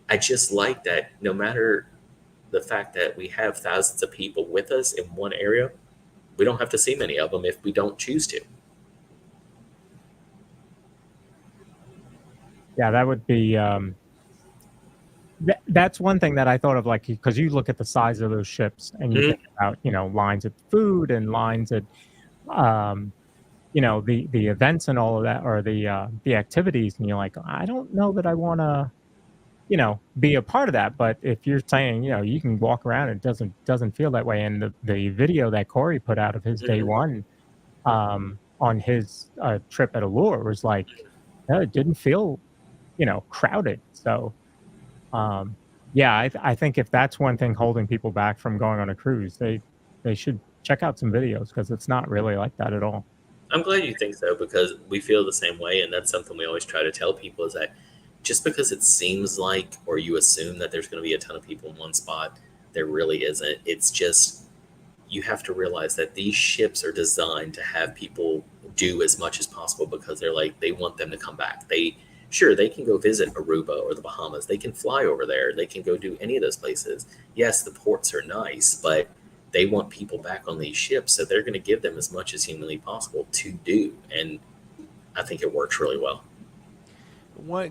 I just like that no matter the fact that we have thousands of people with us in one area, we don't have to see many of them if we don't choose to. Yeah, that would be. That's one thing that I thought of, like, because you look at the size of those ships and you think about, lines at food and lines at, the events and all of that, or the activities, and you're like, I don't know that I want to, be a part of that. But if you're saying, you can walk around, it doesn't feel that way. And the video that Corey put out of his day one, on his trip at Allure was like, it didn't feel, crowded. So, I think if that's one thing holding people back from going on a cruise, they should check out some videos, because it's not really like that at all. I'm glad you think so, because we feel the same way. And that's something we always try to tell people, is that just because it seems like, or you assume that there's going to be a ton of people in one spot, there really isn't. It's just, you have to realize that these ships are designed to have people do as much as possible, because they want them to come back. They can go visit Aruba or the Bahamas. They can fly over there. They can go do any of those places. Yes, the ports are nice, but they want people back on these ships. So they're going to give them as much as humanly possible to do. And I think it works really well.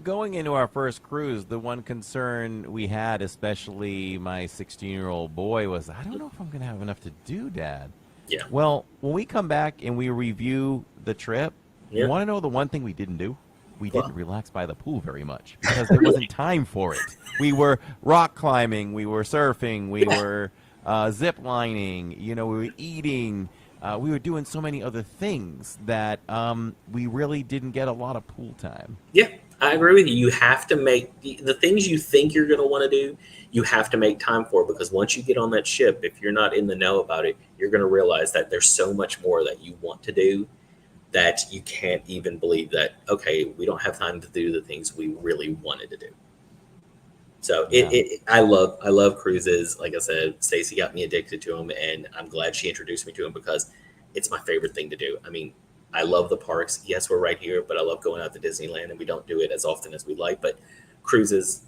Going into our first cruise, the one concern we had, especially my 16-year-old boy, was, I don't know if I'm going to have enough to do, Dad. Yeah. Well, when we come back and we review the trip, you want to know the one thing we didn't do? We didn't relax by the pool very much, because there wasn't time for it. We were rock climbing, we were surfing, we were zip lining, we were eating. We were doing so many other things that we really didn't get a lot of pool time. Yeah, I agree with you. You have to make the things you think you're going to want to do, you have to make time for, because once you get on that ship, if you're not in the know about it, you're going to realize that there's so much more that you want to do that you can't even believe that, okay, we don't have time to do the things we really wanted to do. So I love cruises. Like I said, Stacy got me addicted to them, and I'm glad she introduced me to them, because it's my favorite thing to do. I mean, I love the parks. Yes, we're right here, but I love going out to Disneyland, and we don't do it as often as we like. But cruises,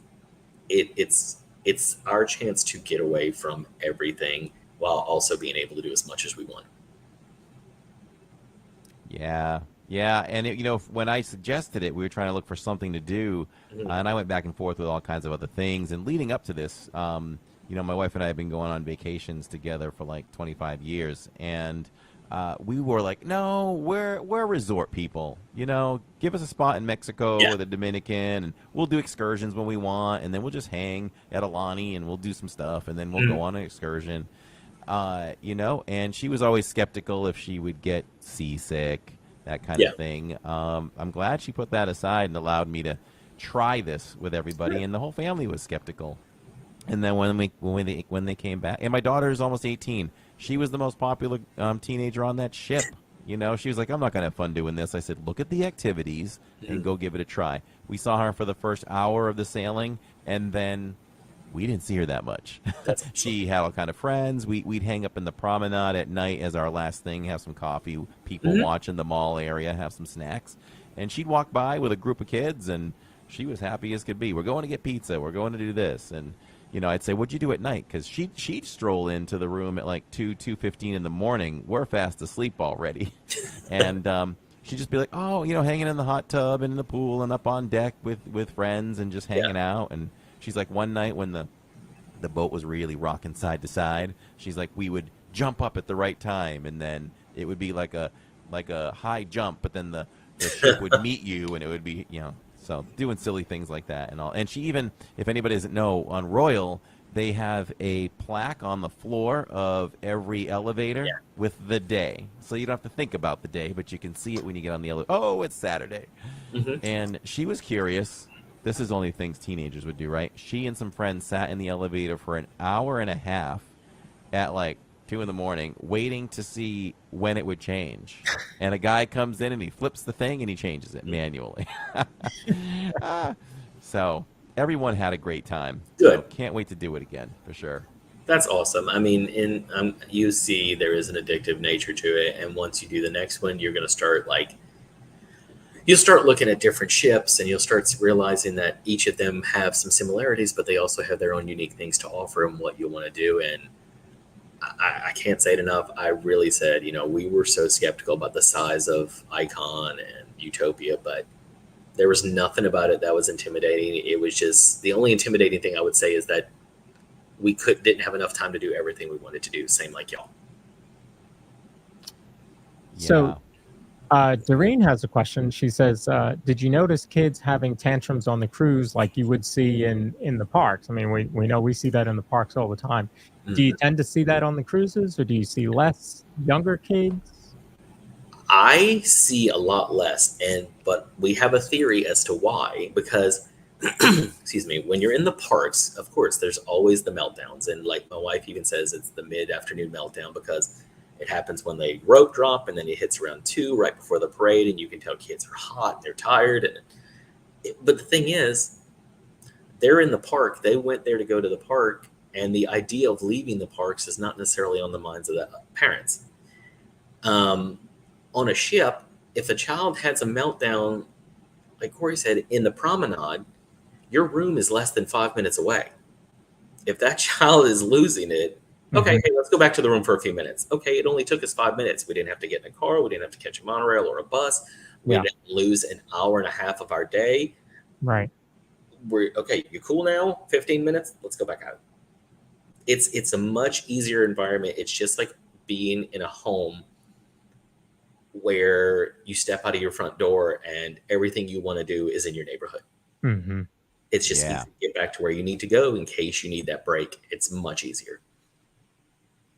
it's our chance to get away from everything while also being able to do as much as we want. Yeah. Yeah, and when I suggested it, we were trying to look for something to do, and I went back and forth with all kinds of other things. And leading up to this, my wife and I have been going on vacations together for like 25 years, and we were like, no, we're resort people. Give us a spot in Mexico Yeah. or the Dominican, and we'll do excursions when we want, and then we'll just hang at Alani and we'll do some stuff, and then we'll go on an excursion. And she was always skeptical if she would get seasick, that kind Yeah. of thing. I'm glad she put that aside and allowed me to try this with everybody, and the whole family was skeptical. And then when they came back, and my daughter is almost 18, she was the most popular teenager on that ship. She was like, I'm not gonna have fun doing this. I said, look at the activities and go give it a try. We saw her for the first hour of the sailing, and then we didn't see her that much. That's She had all kind of friends. We'd hang up in the promenade at night as our last thing, have some coffee, people watch in the mall area, have some snacks. And she'd walk by with a group of kids, and she was happy as could be. We're going to get pizza. We're going to do this. And, I'd say, what'd you do at night? Because she'd stroll into the room at like 2:15 in the morning. We're fast asleep already. And she'd just be like, oh, hanging in the hot tub and in the pool and up on deck with friends and just hanging out. And she's like, one night when the boat was really rocking side to side, she's like, we would jump up at the right time, and then it would be like a high jump, but then the ship would meet you, and it would be, so doing silly things like that and all. And she even, if anybody doesn't know, on Royal, they have a plaque on the floor of every elevator with the day. So you don't have to think about the day, but you can see it when you get on the elevator. Oh, it's Saturday. And she was curious. This is only things teenagers would do, right? She and some friends sat in the elevator for an hour and a half at like 2 in the morning, waiting to see when it would change. And a guy comes in and he flips the thing and he changes it manually. So everyone had a great time. Good. So can't wait to do it again, for sure. That's awesome. I mean, you see there is an addictive nature to it. And once you do the next one, you're going to start you'll start looking at different ships, and you'll start realizing that each of them have some similarities, but they also have their own unique things to offer and what you want to do. And I can't say it enough. I really said, we were so skeptical about the size of Icon and Utopia, but there was nothing about it that was intimidating. It was just, the only intimidating thing I would say is that we didn't have enough time to do everything we wanted to do. Same like y'all. So Doreen has a question. She says, did you notice kids having tantrums on the cruise like you would see in the parks? I mean, we know we see that in the parks all the time. Do you tend to see that on the cruises, or do you see less younger kids? I see a lot less, but we have a theory as to why, because excuse me, when you're in the parks, of course, there's always the meltdowns. And like my wife even says, it's the mid-afternoon meltdown because it happens when they rope drop, and then it hits around 2 right before the parade, and you can tell kids are hot and they're tired. But the thing is, they're in the park. They went there to go to the park, and the idea of leaving the parks is not necessarily on the minds of the parents. On a ship, if a child has a meltdown, like Corey said, in the promenade, your room is less than 5 minutes away. If that child is losing it, okay, hey, let's go back to the room for a few minutes. Okay, it only took us 5 minutes. We didn't have to get in a car. We didn't have to catch a monorail or a bus. We didn't lose an hour and a half of our day. Right. We're okay. You cool now? 15 minutes. Let's go back out. It's a much easier environment. It's just like being in a home where you step out of your front door and everything you want to do is in your neighborhood. It's just easy to get back to where you need to go in case you need that break. It's much easier.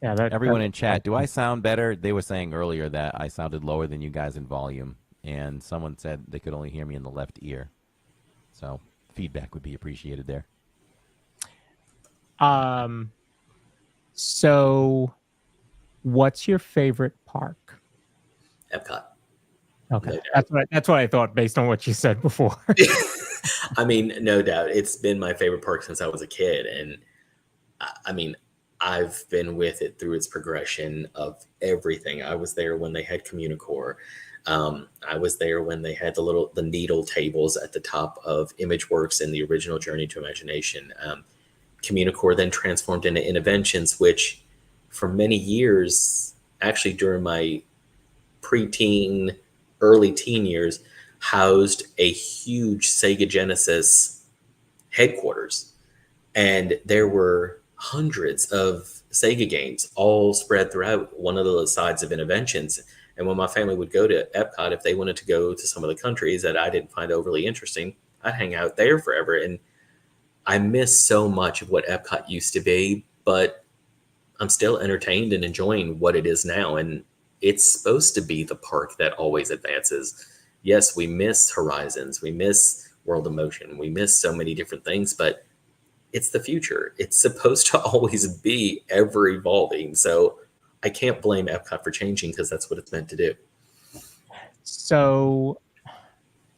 Yeah, everyone in chat, do I sound better? They were saying earlier that I sounded lower than you guys in volume, and someone said they could only hear me in the left ear. So feedback would be appreciated there. So what's your favorite park? Epcot. Okay. That's what I thought based on what you said before. I mean, no doubt. It's been my favorite park since I was a kid. And I mean, I've been with it through its progression of everything. I was there when they had Communicore. I was there when they had the needle tables at the top of ImageWorks in the original Journey to Imagination. Communicore then transformed into Interventions, which for many years, actually during my preteen, early teen years housed a huge Sega Genesis headquarters. And there were hundreds of Sega games all spread throughout one of the sides of Interventions. And when my family would go to Epcot, if they wanted to go to some of the countries that I didn't find overly interesting, I'd hang out there forever. And I miss so much of what Epcot used to be, but I'm still entertained and enjoying what it is now. And it's supposed to be the park that always advances. Yes, we miss Horizons, we miss World of Motion, we miss so many different things, but it's the future. It's supposed to always be ever evolving. So I can't blame Epcot for changing, because that's what it's meant to do. So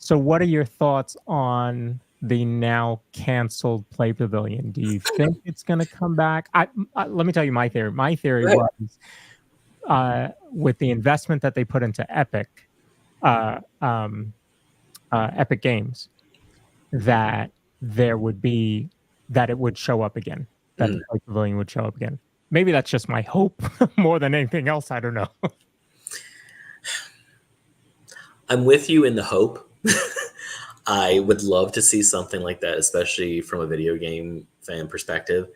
what are your thoughts on the now canceled Play Pavilion? Do you think it's going to come back? Let me tell you my theory. My theory was with the investment that they put into Epic Games, that it would show up again, that the Play Pavilion would show up again. Maybe that's just my hope more than anything else. I don't know. I'm with you in the hope. I would love to see something like that, especially from a video game fan perspective.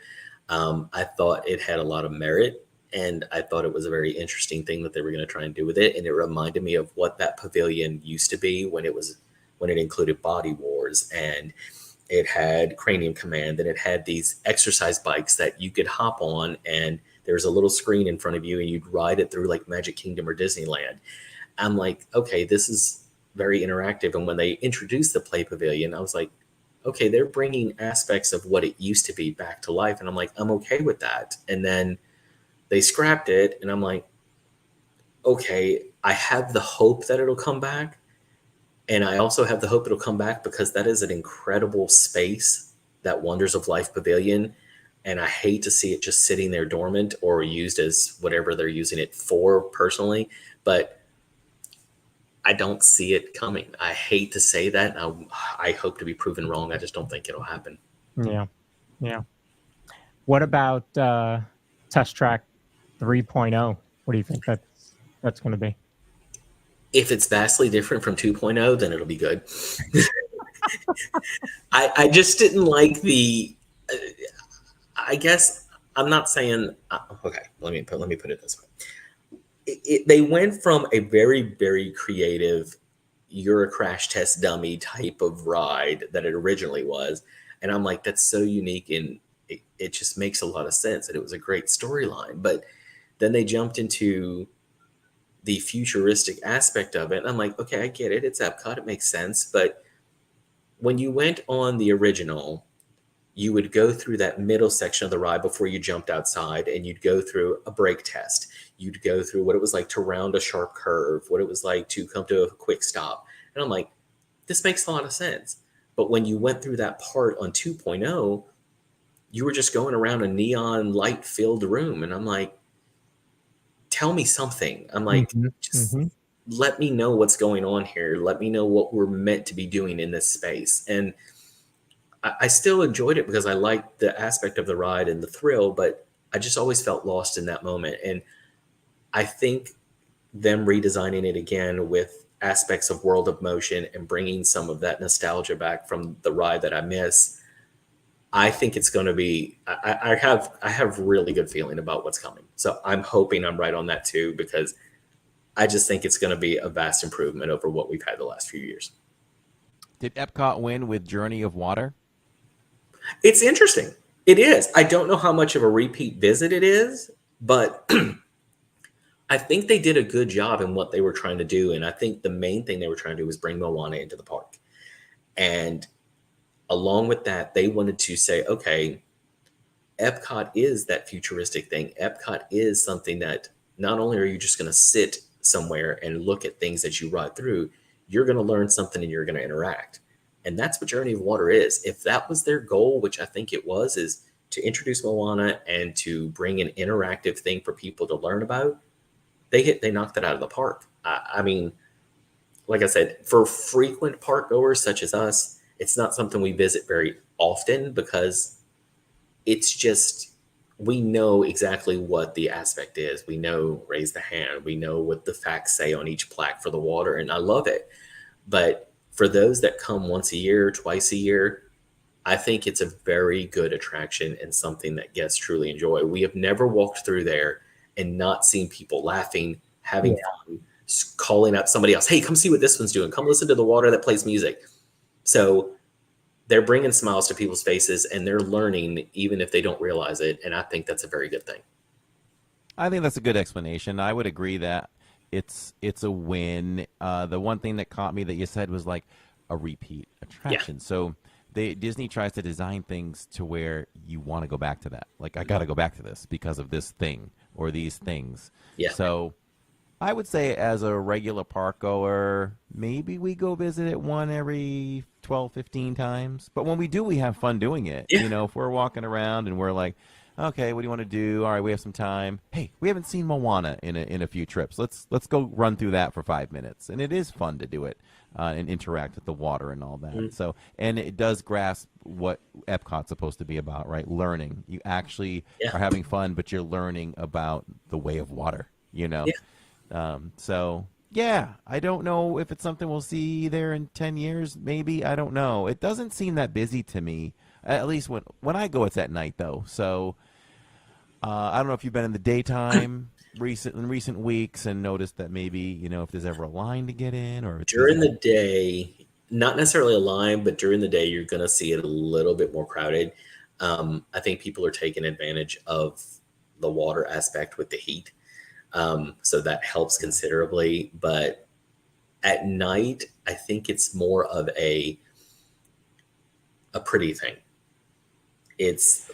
I thought it had a lot of merit, and I thought it was a very interesting thing that they were going to try and do with it. And it reminded me of what that pavilion used to be when it included Body Wars, and it had Cranium Command, and it had these exercise bikes that you could hop on, and there was a little screen in front of you, and you'd ride it through like Magic Kingdom or Disneyland. I'm like, okay, this is very interactive. And when they introduced the Play Pavilion, I was like, okay, they're bringing aspects of what it used to be back to life. And I'm like, I'm okay with that. And then they scrapped it, and I'm like, okay, I have the hope that it'll come back. And I also have the hope it'll come back because that is an incredible space, that Wonders of Life Pavilion. And I hate to see it just sitting there dormant or used as whatever they're using it for personally. But I don't see it coming. I hate to say that. I hope to be proven wrong. I just don't think it'll happen. Yeah. Yeah. What about Test Track 3.0? What do you think that's going to be? If it's vastly different from 2.0, then it'll be good. I just didn't like I guess I'm not saying, okay, let me put it this way. They went from a very, very creative, you're a crash test dummy type of ride that it originally was. And I'm like, that's so unique, and it just makes a lot of sense. And it was a great storyline. But then they jumped into the futuristic aspect of it. And I'm like, okay, I get it. It's Epcot. It makes sense. But when you went on the original, you would go through that middle section of the ride before you jumped outside, and you'd go through a brake test. You'd go through what it was like to round a sharp curve, what it was like to come to a quick stop. And I'm like, this makes a lot of sense. But when you went through that part on 2.0, you were just going around a neon light filled room. And I'm like, tell me something. I'm like, let me know what's going on here. Let me know what we're meant to be doing in this space. And I still enjoyed it because I liked the aspect of the ride and the thrill, but I just always felt lost in that moment. And I think them redesigning it again with aspects of World of Motion and bringing some of that nostalgia back from the ride that I miss, I think it's going to be, I have really good feeling about what's coming. So I'm hoping I'm right on that too, because I just think it's going to be a vast improvement over what we've had the last few years. Did Epcot win with Journey of Water? It's interesting. It is. I don't know how much of a repeat visit it is, but I think they did a good job in what they were trying to do. And I think the main thing they were trying to do was bring Moana into the park. And along with that, they wanted to say, okay, Epcot is that futuristic thing. Epcot is something that not only are you just going to sit somewhere and look at things as you ride through, you're going to learn something and you're going to interact. And that's what Journey of Water is. If that was their goal, which I think it was, is to introduce Moana and to bring an interactive thing for people to learn about, they knocked it out of the park. I mean, like I said, for frequent park goers such as us, it's not something we visit very often because it's just we know exactly what the aspect is. We know raise the hand. We know what the facts say on each plaque for the water, and I love it. But for those that come once a year, twice a year, I think it's a very good attraction and something that guests truly enjoy. We have never walked through there and not seen people laughing, having fun, calling out somebody else. Hey, come see what this one's doing. Come listen to the water that plays music. So they're bringing smiles to people's faces and they're learning even if they don't realize it. And I think that's a very good thing. I think that's a good explanation. I would agree that it's a win. The one thing that caught me that you said was like a repeat attraction. Yeah. So Disney tries to design things to where you want to go back to that. Like, I got to go back to this because of this thing or these things. Yeah. So I would say as a regular park goer, maybe we go visit it one every 12, 15 times. But when we do, we have fun doing it. Yeah. You know, if we're walking around and we're like, okay, what do you want to do? All right, we have some time. Hey, we haven't seen Moana in a few trips. Let's go run through that for 5 minutes. And it is fun to do it and interact with the water and all that. Mm. So, and it does grasp what Epcot's supposed to be about, right? Learning. You actually are having fun, but you're learning about the way of water, you know? Yeah. So, yeah, I don't know if it's something we'll see there in 10 years. Maybe. I don't know. It doesn't seem that busy to me. At least when I go, it's at night, though. So, I don't know if you've been in the daytime in recent weeks and noticed that maybe, you know, if there's ever a line to get in or during the day, not necessarily a line, but during the day, you're going to see it a little bit more crowded. I think people are taking advantage of the water aspect with the heat. So that helps considerably. But at night, I think it's more of a pretty thing. It's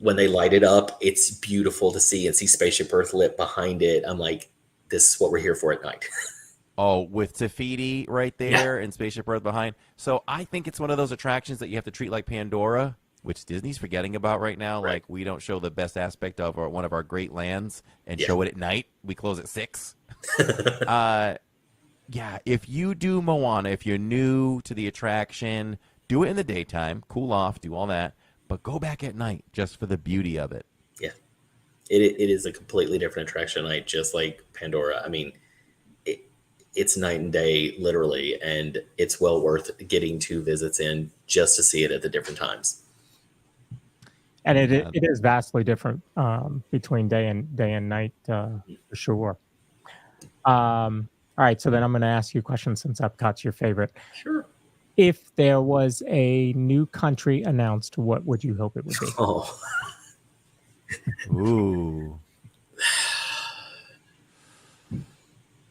when they light it up, it's beautiful to see and see Spaceship Earth lit behind it. I'm like, this is what we're here for at night. Oh, with Tafiti right there and Spaceship Earth behind. So I think it's one of those attractions that you have to treat like Pandora, which Disney's forgetting about right now. Right. Like, we don't show the best aspect of one of our great lands and show it at night. We close at 6. Yeah, if you do Moana, if you're new to the attraction, do it in the daytime, cool off, do all that. But go back at night just for the beauty of it. Yeah. It is a completely different attraction at night, just like Pandora. I mean, it's night and day, literally, and it's well worth getting 2 visits in just to see it at the different times. And it is vastly different between day and night, for sure. All right, so then I'm going to ask you a question since Epcot's your favorite. Sure. If there was a new country announced, what would you hope it would be? Oh. Ooh.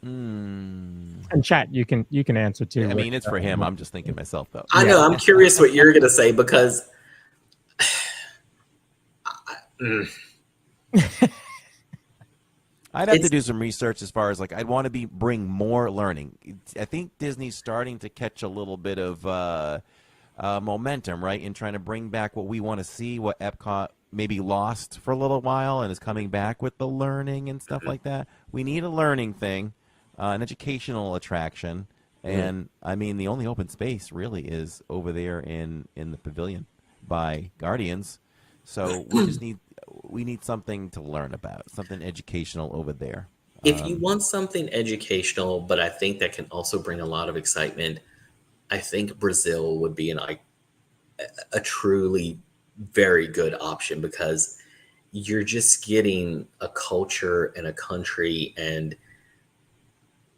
And chat, you can answer too. Yeah, I mean, it's for him. I'm just thinking myself, though. I know. I'm curious what you're going to say because... I'd have to do some research as far as, like, I'd want to bring more learning. I think Disney's starting to catch a little bit of momentum, right, in trying to bring back what we want to see, what Epcot maybe lost for a little while and is coming back with the learning and stuff like that. We need a learning thing, an educational attraction. And, I mean, the only open space really is over there in the pavilion by Guardians. So we need something to learn about, something educational over there. If you want something educational, but I think that can also bring a lot of excitement, I think Brazil would be a truly very good option because you're just getting a culture and a country and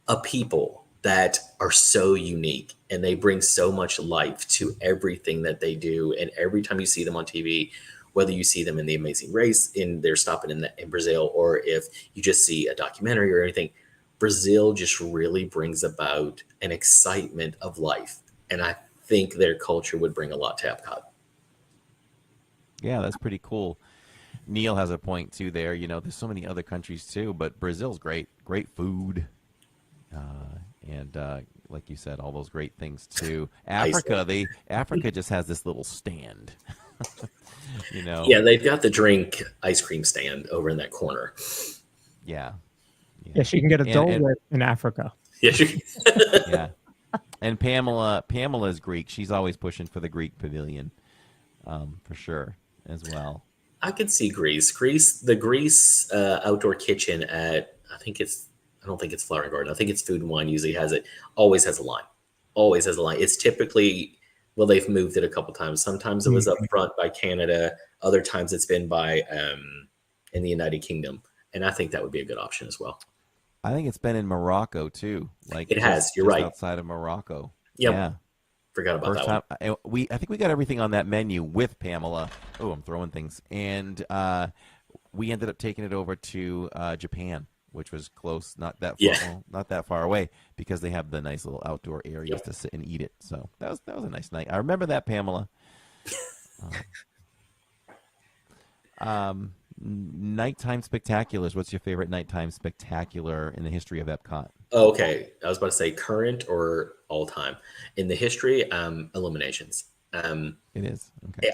a people that are so unique and they bring so much life to everything that they do. And every time you see them on TV, whether you see them in The Amazing Race, they're stopping in Brazil, or if you just see a documentary or anything, Brazil just really brings about an excitement of life. And I think their culture would bring a lot to Epcot. Yeah, that's pretty cool. Neil has a point, too, there. You know, there's so many other countries, too, but Brazil's great. Great food. And like you said, all those great things, too. Africa just has this little stand. You know. Yeah, they've got the drink ice cream stand over in that corner. Yeah. Yeah, she can get a Dole Whip in Africa. Yeah, she yeah. And Pamela's Greek. She's always pushing for the Greek pavilion, for sure, as well. I could see Greece. The Greece outdoor kitchen at I don't think it's Flower and Garden. I think it's Food and Wine. Usually has it. Always has a line. Always has a line. It's typically, well, they've moved it a couple times. Sometimes it was up front by Canada. Other times it's been by in the United Kingdom, and I think that would be a good option as well. I think it's been in Morocco too. Like it has. You're right. Outside of Morocco. Yep. Yeah. Forgot about that one. I think we got everything on that menu with Pamela. Oh, I'm throwing things. And we ended up taking it over to Japan, which was close, not that far, not that far away, because they have the nice little outdoor areas to sit and eat it. So that was a nice night. I remember that, Pamela. Nighttime spectaculars. What's your favorite nighttime spectacular in the history of Epcot? Oh, okay. I was about to say current or all time. In the history, Illuminations. It is. Okay.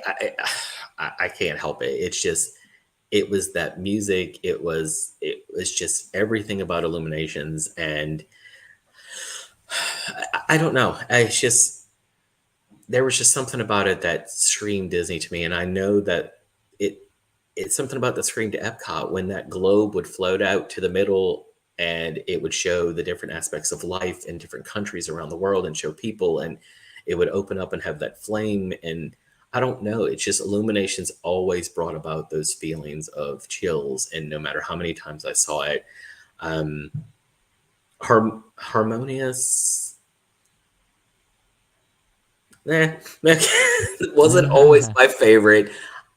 I can't help it. It's just, it was that music. It was just everything about Illuminations. And I don't know. There was just something about it that screamed Disney to me. And I know that it's something about that screamed Epcot when that globe would float out to the middle and it would show the different aspects of life in different countries around the world and show people, and it would open up and have that flame. And I don't know, it's just Illuminations always brought about those feelings of chills. And no matter how many times I saw it, Harmonious, it wasn't always my favorite.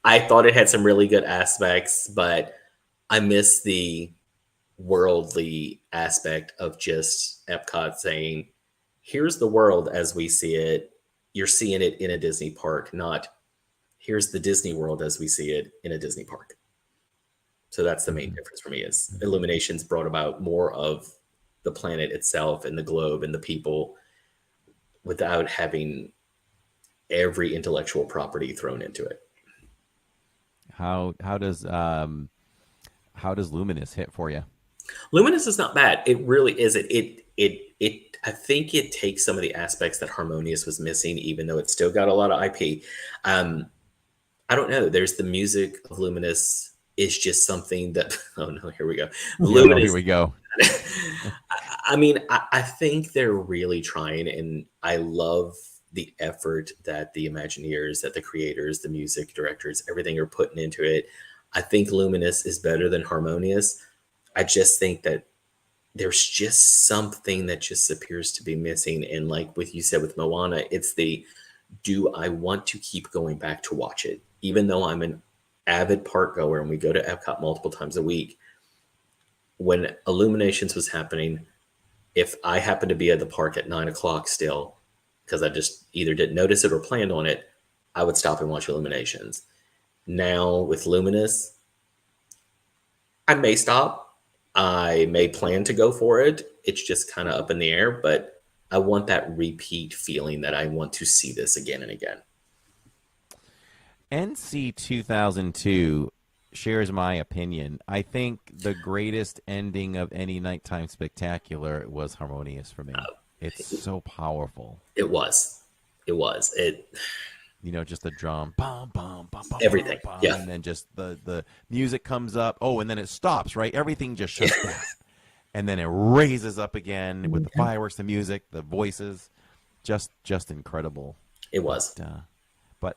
I thought it had some really good aspects, but I miss the worldly aspect of just Epcot saying, here's the world as we see it. You're seeing it in a Disney park, not here's the Disney world as we see it in a Disney park. So that's the main difference for me, is Illuminations brought about more of the planet itself and the globe and the people without having every intellectual property thrown into it. How does Luminous hit for you? Luminous is not bad. It really isn't. I think it takes some of the aspects that Harmonious was missing, even though it's still got a lot of IP. I don't know. There's the music of Luminous is just something that. Oh no! Here we go. Luminous. Here we go. I mean, I think they're really trying, and I love the effort that the Imagineers, that the creators, the music directors, everything are putting into it. I think Luminous is better than Harmonious. I just think that there's just something that just appears to be missing. And like what you said with Moana, it's do I want to keep going back to watch it? Even though I'm an avid park goer and we go to Epcot multiple times a week, when Illuminations was happening, if I happened to be at the park at 9:00 still, because I just either didn't notice it or planned on it, I would stop and watch Illuminations. Now with Luminous, I may stop. I may plan to go for it. It's just kind of up in the air, but I want that repeat feeling that I want to see this again and again. NC 2002 shares my opinion. I think the greatest ending of any nighttime spectacular was Harmonious for me. It's so powerful. It was. Just the drum, bum, bum, bum, bum, everything, bum, yeah, and then just the music comes up. Oh, and then it stops. Right, everything just shuts down, and then it raises up again with the fireworks, the music, the voices. Just incredible. It was. But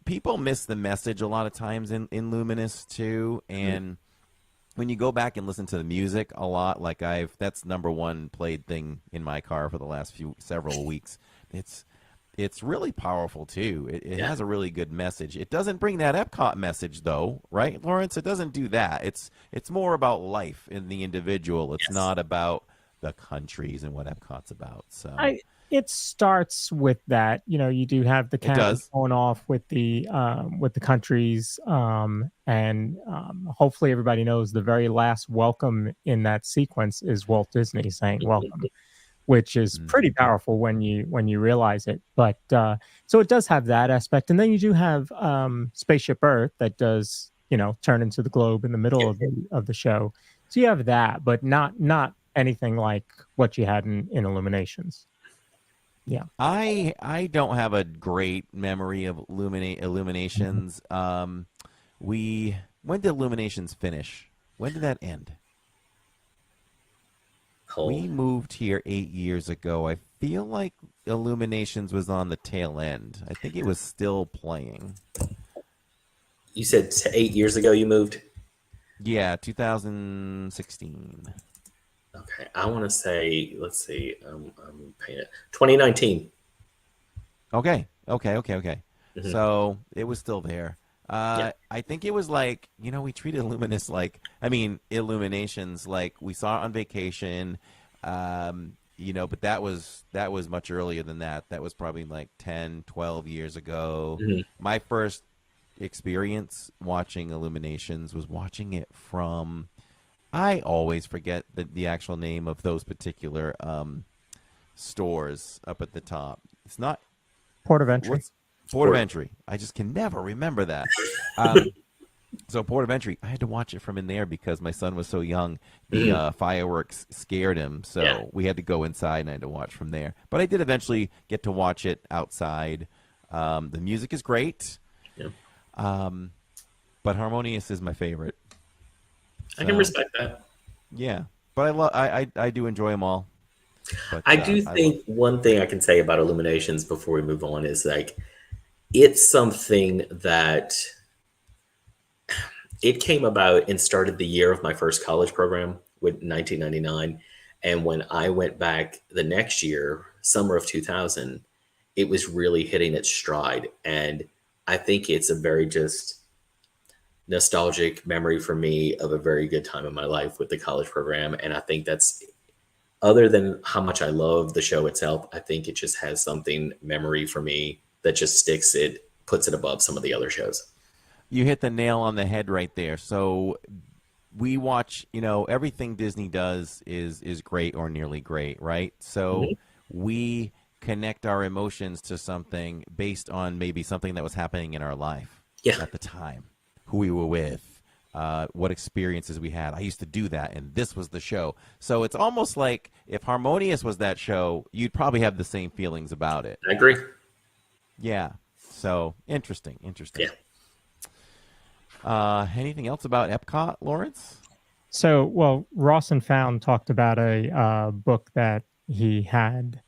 people miss the message a lot of times in Luminous too, and when you go back and listen to the music a lot, like that's number one played thing in my car for the last several weeks. It's really powerful too. It has a really good message. It doesn't bring that Epcot message though, right, Lawrence? It doesn't do that. It's more about life in the individual. It's not about the countries and what Epcot's about. So it starts with that. You do have the cannons going off with the countries, and hopefully everybody knows the very last welcome in that sequence is Walt Disney saying welcome, which is pretty powerful when you realize it. But so it does have that aspect, and then you do have Spaceship Earth that does turn into the globe in the middle of the show. So you have that, but not anything like what you had in Illuminations. Yeah. I don't have a great memory of Illuminations. When did Illuminations finish? When did that end? Oh, We moved here 8 years ago. I feel like Illuminations was on the tail end. I think it was still playing. you said 8 years ago you moved? Yeah, 2016. Okay, I want to say, let's see, I'm paying it. 2019. Okay. Hmm. So it was still there. Yeah. I think it was like, we treated Luminous like, Illuminations like we saw it on vacation, but that was much earlier than that. That was probably like 10, 12 years ago. Hmm. My first experience watching Illuminations was watching it from, I always forget the actual name of those particular stores up at the top. It's not Port of entry. what's Port of Entry. I just can never remember that. So Port of Entry, I had to watch it from in there because my son was so young. The Hmm. fireworks scared him, so Yeah. we had to go inside and I had to watch from there. But I did eventually get to watch it outside. The music is great, Yeah. but Harmonious is my favorite. I can So respect that. yeah, but I do enjoy them all. But I do I love. think one thing I can say about Illuminations before we move on is like it's something that it came about and started the year of my first college program with 1999. And when I went back the next year, summer of 2000, it was really hitting its stride. And I think it's a very just nostalgic memory for me of a very good time in my life with the college program. And I think that's other than how much I love the show itself, I think it just has something memory for me that just sticks it, puts it above some of the other shows. You hit the nail on the head right there. So we watch, everything Disney does is great or nearly great, right? So Mhm. we connect our emotions to something based on maybe something that was happening in our life Yeah, at the time, who we were with, what experiences we had. I used to do that, and this was the show. So it's almost like if Harmonious was that show, you'd probably have the same feelings about it. I agree. Yeah. So interesting, interesting. Yeah. Anything else about Epcot, Lawrence? So, well, Ross and Found talked about a book that he had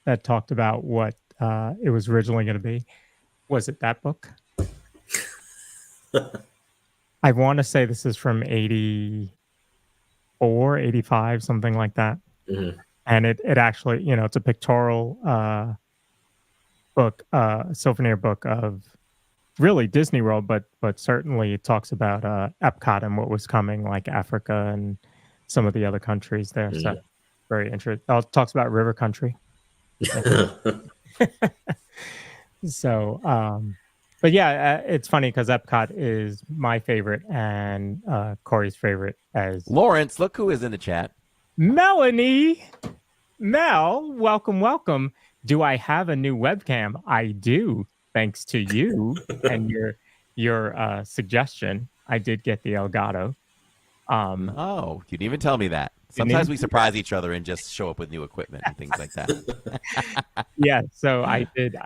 that talked about what it was originally going to be. Was it that book? I want to say this is from 84, 85, something like that. Mhm. And it actually, it's a pictorial book, souvenir book of really Disney World, but certainly it talks about Epcot and what was coming, like Africa and some of the other countries there. So Mhm. very interesting. Oh, it talks about River Country. So, but yeah, it's funny because Epcot is my favorite and Corey's favorite as Lawrence, look who is in the chat. Melanie. Mel, welcome, welcome. Do I have a new webcam? I do, thanks to you and your suggestion. I did get the Elgato. No, you didn't even tell me that. Didn't Sometimes even we surprise each other and just show up with new equipment and things like that. Yeah, so I did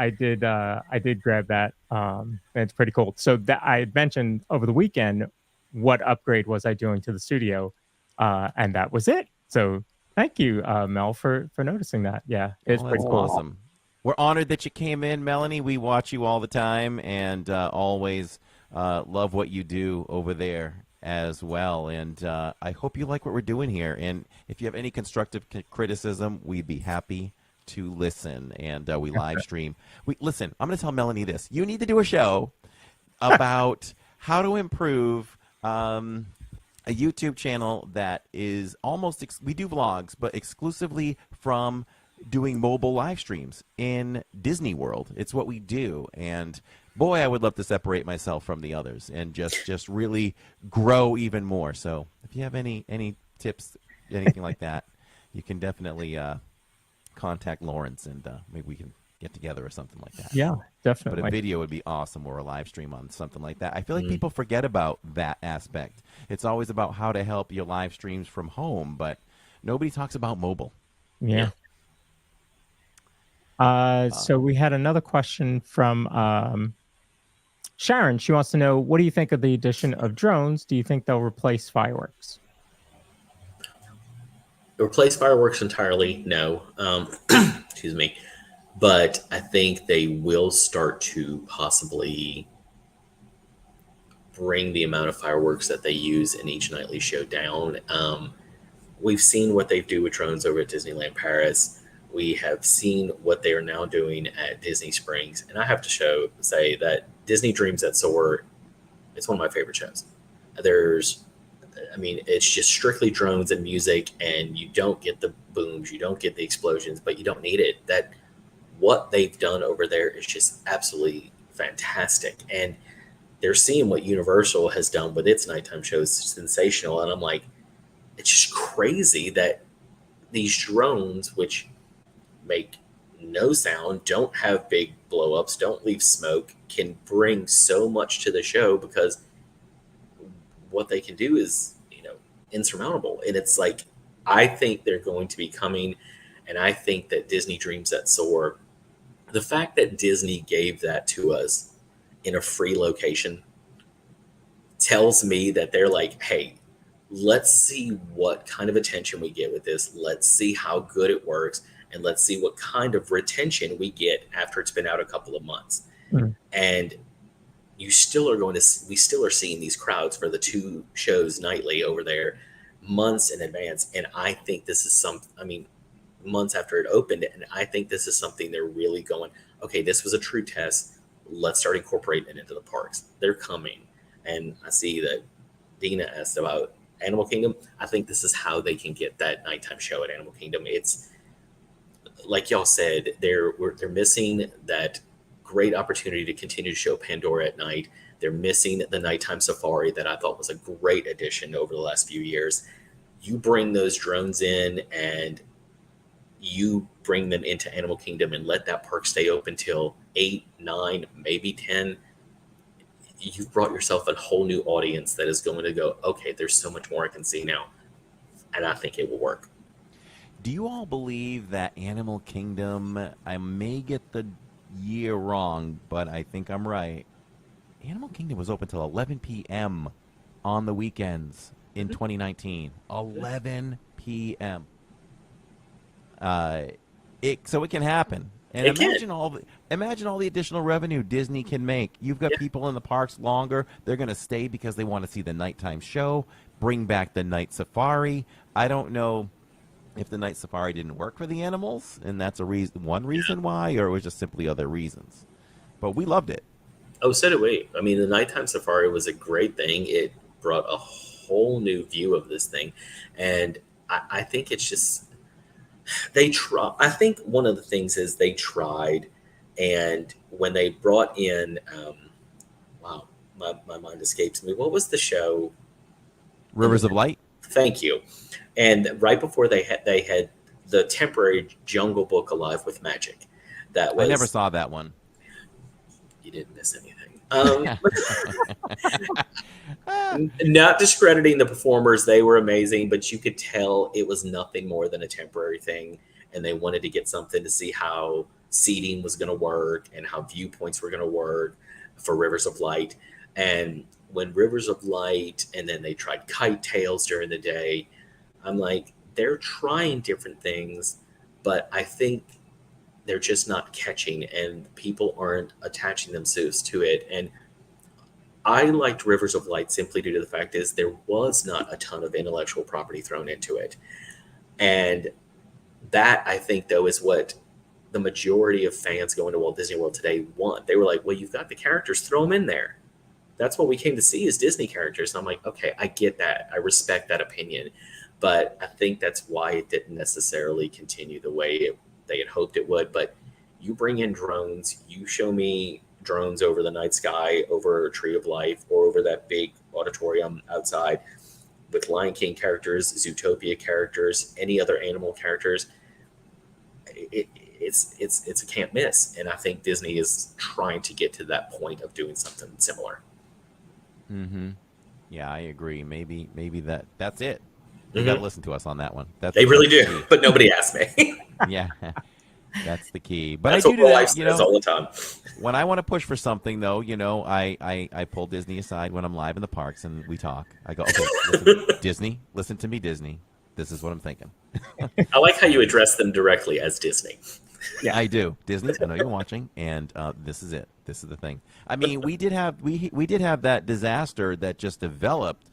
grab that. And it's pretty cool. So that I had mentioned over the weekend what upgrade was I doing to the studio, and that was it. So thank you, Mel, for noticing that. Yeah, it's Well, pretty that's cool. awesome. We're honored that you came in, Melanie. We watch you all the time and always love what you do over there as well. And I hope you like what we're doing here. And if you have any constructive criticism, we'd be happy to listen. And we live stream. Listen. I'm going to tell Melanie this. You need to do a show about how to improve. A YouTube channel that is almost we do vlogs, but exclusively from doing mobile live streams in Disney World. It's what we do, and boy, I would love to separate myself from the others and just really grow even more. So, if you have any tips, anything like that, you can definitely contact Lawrence, and maybe we can get together or something like that. Yeah, But definitely. a video would be awesome, or a live stream on something like that. I feel like Mm. people forget about that aspect. It's always about how to help your live streams from home, but nobody talks about mobile. Yeah. So we had another question from Sharon. She wants to know, what do you think of the addition of drones? Do you think they'll replace fireworks? Replace fireworks entirely? No. Excuse me. But I think they will start to possibly bring the amount of fireworks that they use in each nightly show down. We've seen what they do with drones over at Disneyland Paris. We have seen what they are now doing at Disney Springs. And I have to say that Disney Dreams That Soar, it's one of my favorite shows. It's just strictly drones and music, and you don't get the booms, you don't get the explosions, but you don't need it. What they've done over there is just absolutely fantastic. And they're seeing what Universal has done with its nighttime shows, sensational. And I'm like, it's just crazy that these drones, which make no sound, don't have big blow-ups, don't leave smoke, can bring so much to the show, because what they can do is, insurmountable. And it's like, I think they're going to be coming, and I think that Disney Dreams That Soar, the fact that Disney gave that to us in a free location tells me that they're like, hey, let's see what kind of attention we get with this. Let's see how good it works. And let's see what kind of retention we get after it's been out a couple of months. Mm. And we still are seeing these crowds for the 2 shows nightly over there months in advance. And I think this is months after it opened. And I think this is something they're really going, okay, this was a true test. Let's start incorporating it into the parks. They're coming. And I see that Dina asked about Animal Kingdom. I think this is how they can get that nighttime show at Animal Kingdom. It's like y'all said, they're missing that great opportunity to continue to show Pandora at night. They're missing the nighttime safari that I thought was a great addition over the last few years. You bring those drones in and you bring them into Animal Kingdom and let that park stay open till 8, 9, maybe 10. You've brought yourself a whole new audience that is going to go, okay, there's so much more I can see now. And I think it will work. Do you all believe that Animal Kingdom, I may get the year wrong, but I think I'm right, Animal Kingdom was open till 11 p.m. on the weekends in 2019. 11 p.m. So it can happen. And imagine all the additional revenue Disney can make. You've got people in the parks longer. They're going to stay because they want to see the nighttime show. Bring back the night safari. I don't know if the night safari didn't work for the animals, and that's one reason why, or it was just simply other reasons. But we loved it. Oh, so did we. I mean, the nighttime safari was a great thing. It brought a whole new view of this thing. And I think it's just, I think one of the things is they tried, and when they brought in, wow, my mind escapes me. What was the show? Rivers of Light? Thank you. And right before they had the temporary Jungle Book Alive with Magic. I never saw that one. You didn't miss anything. Not discrediting the performers, they were amazing, but you could tell it was nothing more than a temporary thing, and they wanted to get something to see how seating was going to work and how viewpoints were going to work for Rivers of Light. And when Rivers of Light, and then they tried Kite Tales during the day, I'm like, they're trying different things, but I think they're just not catching, and people aren't attaching themselves to it. And I liked Rivers of Light simply due to the fact is there was not a ton of intellectual property thrown into it. And that, I think, though, is what the majority of fans going to Walt Disney World today want. They were like, well, you've got the characters, throw them in there. That's what we came to see is Disney characters. And I'm like, okay, I get that. I respect that opinion. But I think that's why it didn't necessarily continue the way they had hoped it would. But you bring in drones, you show me drones over the night sky, over Tree of Life, or over that big auditorium outside with Lion King characters, Zootopia characters, any other animal characters. It's a can't miss. And I think Disney is trying to get to that point of doing something similar. Mm-hmm. Yeah, I agree. Maybe that's it. You got to listen to us on that one. They really do, but nobody asked me. Yeah. That's the key. But That's I what do my that, wife says all the time. when I want to push for something, though, I pull Disney aside when I'm live in the parks and we talk. I go, okay, listen, Disney, listen to me, Disney. This is what I'm thinking. I like how you address them directly as Disney. Yeah, I do. Disney, I know you're watching, and this is it. This is the thing. I mean, we did have that disaster that just developed.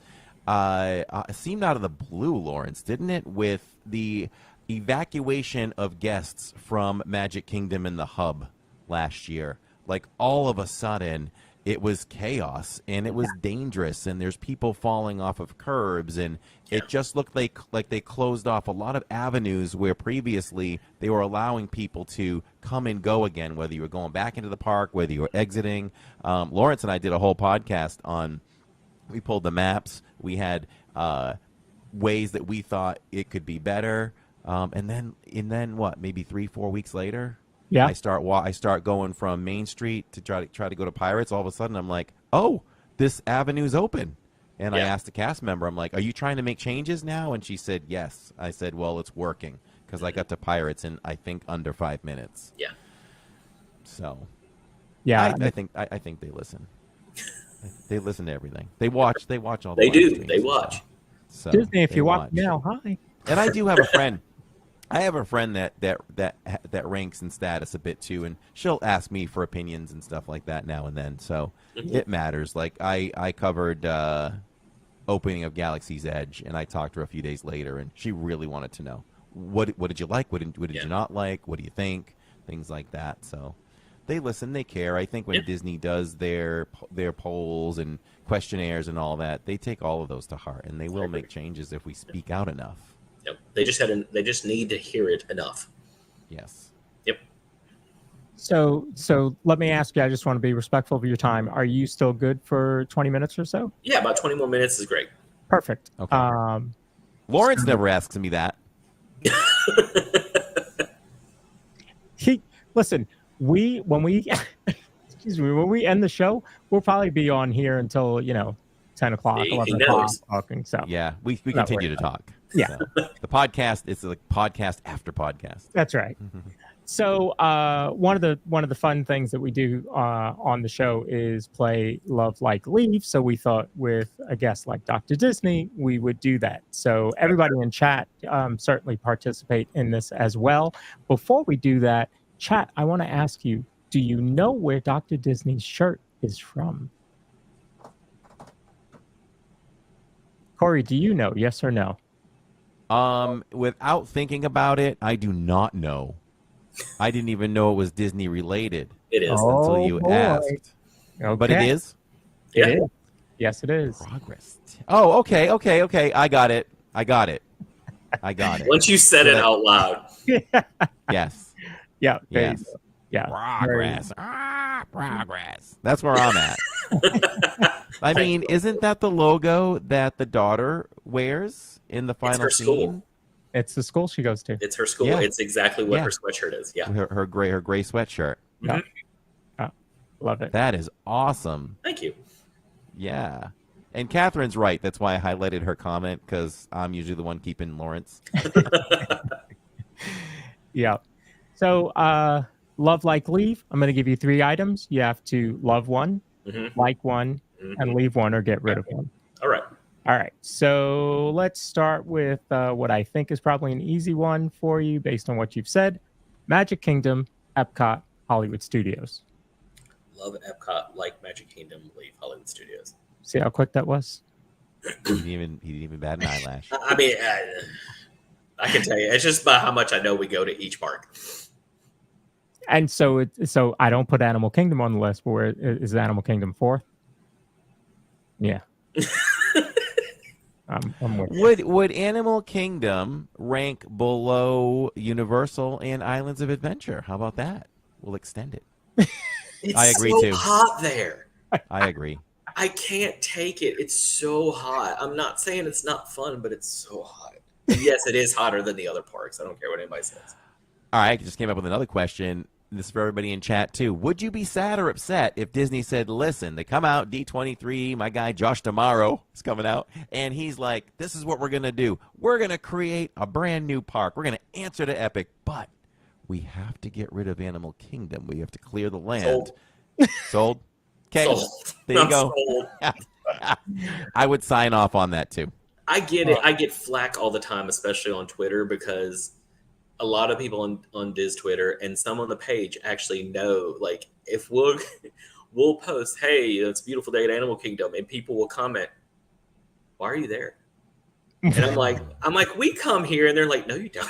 Seemed out of the blue, Lawrence, didn't it? With the evacuation of guests from Magic Kingdom in the hub last year. Like all of a sudden, it was chaos and it was dangerous, and there's people falling off of curbs, and it just looked like they closed off a lot of avenues where previously they were allowing people to come and go again, whether you were going back into the park, whether you were exiting. Lawrence and I did a whole podcast on. We pulled the maps. We had ways that we thought it could be better, and then what? Maybe 3-4 weeks later, I start going from Main Street to try to go to Pirates. All of a sudden, I'm like, oh, this avenue's open. And I asked a cast member, I'm like, are you trying to make changes now? And she said, yes. I said, well, it's working because I got to Pirates in, I think, under 5 minutes. Yeah. So, Yeah, I think they listen. They listen to everything. They watch all the They live do. streams They and watch. stuff. So Disney, if they you watch now, hi. And I do have a friend. I have a friend that ranks in status a bit too, and she'll ask me for opinions and stuff like that now and then. So it matters. Like I covered opening of Galaxy's Edge, and I talked to her a few days later, and she really wanted to know what did you like, what did you not like, what do you think, things like that. So they listen, they care. I think when Disney does their polls and questionnaires and all that, they take all of those to heart, and they will make changes if we speak out enough. Yep. They just need to hear it enough. Yes. Yep. So let me ask you, I just want to be respectful of your time. Are you still good for 20 minutes or so? Yeah, about 20 more minutes is great. Perfect. Okay. Lawrence never asks me that. Listen, when we end the show, we'll probably be on here until 10 o'clock, 11 o'clock talking. So yeah, we continue to talk. Yeah. So, the podcast is like podcast after podcast. That's right. So one of the fun things that we do on the show is play Love Like Leave. So we thought with a guest like Dr. Disney, we would do that. So everybody in chat certainly participate in this as well. Before we do that, chat, I want to ask you, do you know where Dr. Disney's shirt is from? Corey, do you know? Yes or no? Without thinking about it, I do not know. I didn't even know it was Disney related. It is. Until you asked. Okay. But it is? Yeah. It is. Yes, it is. Progress. Oh, okay. I got it. Once you said it out loud. Yes. Yeah. There Yes. you go. Yeah. Progress. Progress. That's where I'm at. I mean, isn't that the logo that the daughter wears in the final her scene? school. It's the school she goes to. It's her school. Yeah. It's exactly what Yeah. her sweatshirt is. Yeah. Her gray sweatshirt. Yeah. Love it. That is awesome. Thank you. Yeah. And Catherine's right. That's why I highlighted her comment, because I'm usually the one keeping Lawrence. Yeah. So, love, like, leave. I'm going to give you 3 items. You have to love one, like one, and leave one or get rid of one. All right. All right. So let's start with what I think is probably an easy one for you based on what you've said. Magic Kingdom, Epcot, Hollywood Studios. Love Epcot, like Magic Kingdom, leave Hollywood Studios. See how quick that was? He didn't even bat an eyelash. I mean, I can tell you, it's just by how much I know we go to each park. And so I don't put Animal Kingdom on the list, but where is Animal Kingdom 4th? Yeah. I'm with you. Would Animal Kingdom rank below Universal and Islands of Adventure? How about that? We'll extend it. It's I agree so too. hot there. I agree. I can't take it. It's so hot. I'm not saying it's not fun, but it's so hot. And yes, it is hotter than the other parks. I don't care what anybody says. All right, I just came up with another question. This is for everybody in chat too. Would you be sad or upset if Disney said, listen, they come out, D23, my guy Josh D'Amaro is coming out, and he's like, this is what we're going to do. We're going to create a brand new park. We're going to answer to Epic, but we have to get rid of Animal Kingdom. We have to clear the land. Sold? Okay. Sold. There you I'm go. sold. I would sign off on that too. I get it. I get flack all the time, especially on Twitter, because a lot of people on Diz Twitter and some on the page actually know, like, if we'll post, hey, it's a beautiful day at Animal Kingdom, and people will comment, why are you there? And I'm like, we come here, and they're like, no, you don't.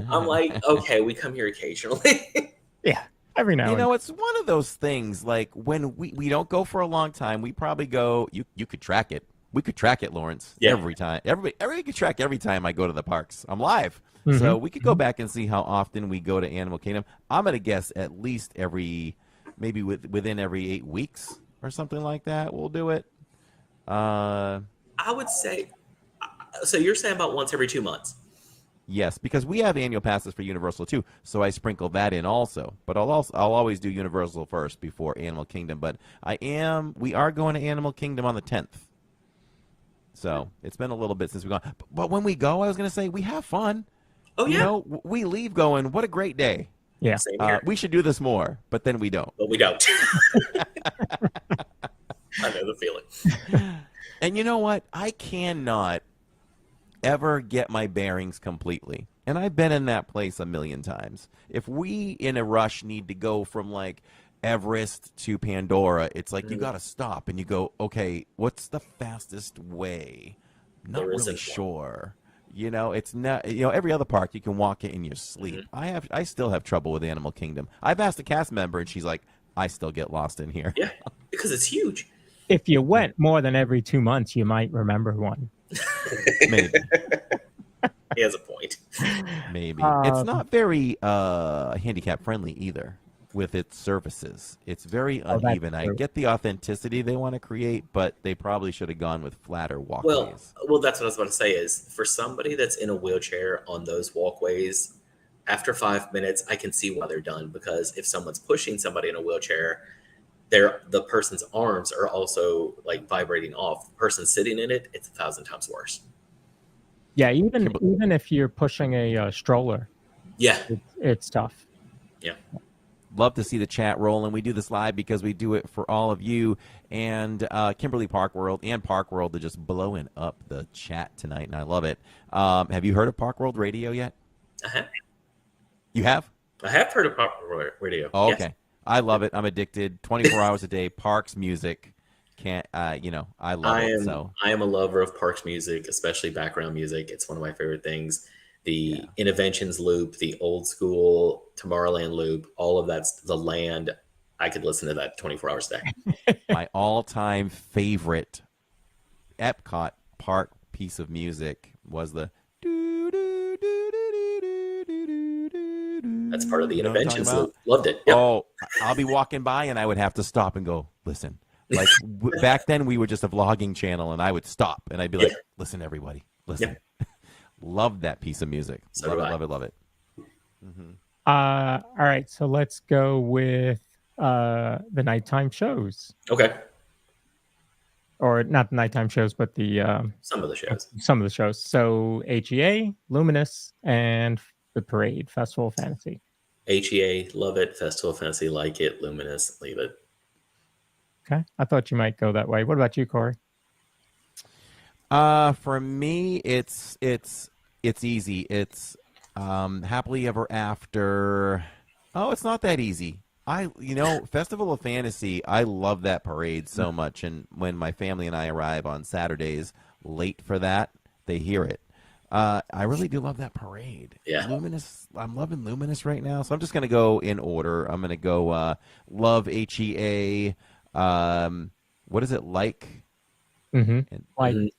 I'm like, okay, we come here occasionally. Yeah, every now and then. It's one of those things, like when we don't go for a long time, we probably go, you could track it. We could track it, Lawrence, every time. Everybody could track every time I go to the parks. I'm live. Mm-hmm. So we could go back and see how often we go to Animal Kingdom. I'm going to guess at least maybe within every 8 weeks or something like that, we'll do it. I would say, so you're saying about once every 2 months? Yes, because we have annual passes for Universal too, so I sprinkle that in also. But I'll always do Universal first before Animal Kingdom. But we are going to Animal Kingdom on the 10th. So it's been a little bit since we've gone. But when we go, I was going to say we have fun. Oh, yeah. We leave going, what a great day. Yeah. Same here. We should do this more, but then we don't. But we don't. I know the feeling. And you know what? I cannot ever get my bearings completely. And I've been in that place a million times. If we, in a rush, need to go from, like, Everest to Pandora, it's like you got to stop and you go, okay, what's the fastest way? Not really sure. It's not, every other park you can walk it in your sleep. I still have trouble with Animal Kingdom. I've asked a cast member and she's like, I still get lost in here. Yeah, because it's huge. If you went more than every 2 months, you might remember one. Maybe. He has a point. Maybe. It's not very handicap friendly either with its services. It's very uneven. I get the authenticity they want to create, but they probably should have gone with flatter walkways. Well, that's what I was about to say is for somebody that's in a wheelchair on those walkways, after 5 minutes, I can see why they're done, because if someone's pushing somebody in a wheelchair, the person's arms are also like vibrating off. The person sitting in it, it's 1,000 times worse. Yeah, even if you're pushing a stroller, it's tough. Yeah. Love to see the chat rolling. We do this live because we do it for all of you. And Kimberly Park World and Park World are just blowing up the chat tonight, and I love it. Have you heard of Park World Radio yet? I have. You have? I have heard of Park World Radio. Oh, yes. Okay. I love it. I'm addicted. 24 hours a day. Parks music. I love it. So I am a lover of Parks music, especially background music. It's one of my favorite things. The Interventions loop, the old school Tomorrowland loop, all of that's the land. I could listen to that 24 hours a day. My all-time favorite Epcot park piece of music was the That's part of the Interventions loop. Loved it. Yep. Oh, I'll be walking by and I would have to stop and go, listen. Like back then we were just a vlogging channel and I would stop and I'd be like, listen, everybody, listen. Love that piece of music. So love it. Mm-hmm. All right, so let's go with the nighttime shows. Okay. Or not the nighttime shows, but the some of the shows. Some of the shows. So HEA, Luminous, and the Parade, Festival of Fantasy. HEA, love it. Festival of Fantasy, like it. Luminous, leave it. Okay, I thought you might go that way. What about you, Corey? For me, it's easy. It's Happily Ever After. Oh, it's not that easy. Festival of Fantasy, I love that parade so much. And when my family and I arrive on Saturdays late for that, they hear it. I really do love that parade. Yeah. Luminous, I'm loving Luminous right now. So I'm just going to go in order. I'm going to go love HEA. What is it like? Mm-hmm. And,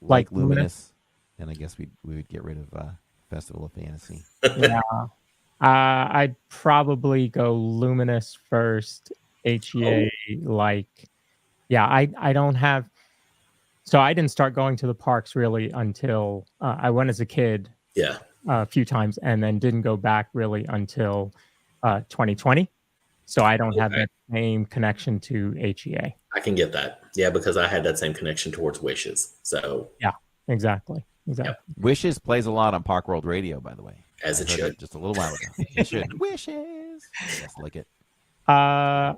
like Luminous. And I guess we would get rid of Festival of Fantasy. Yeah. I'd probably go Luminous first, HEA I don't have, so I didn't start going to the parks really until I went as a kid a few times and then didn't go back really until 2020. So I don't have that same connection to HEA. I can get that. Yeah, because I had that same connection towards Wishes. So yeah, exactly. Wishes plays a lot on Park World Radio, by the way. As I it heard should. it just a little while ago. It should. Wishes. Just like it. Uh,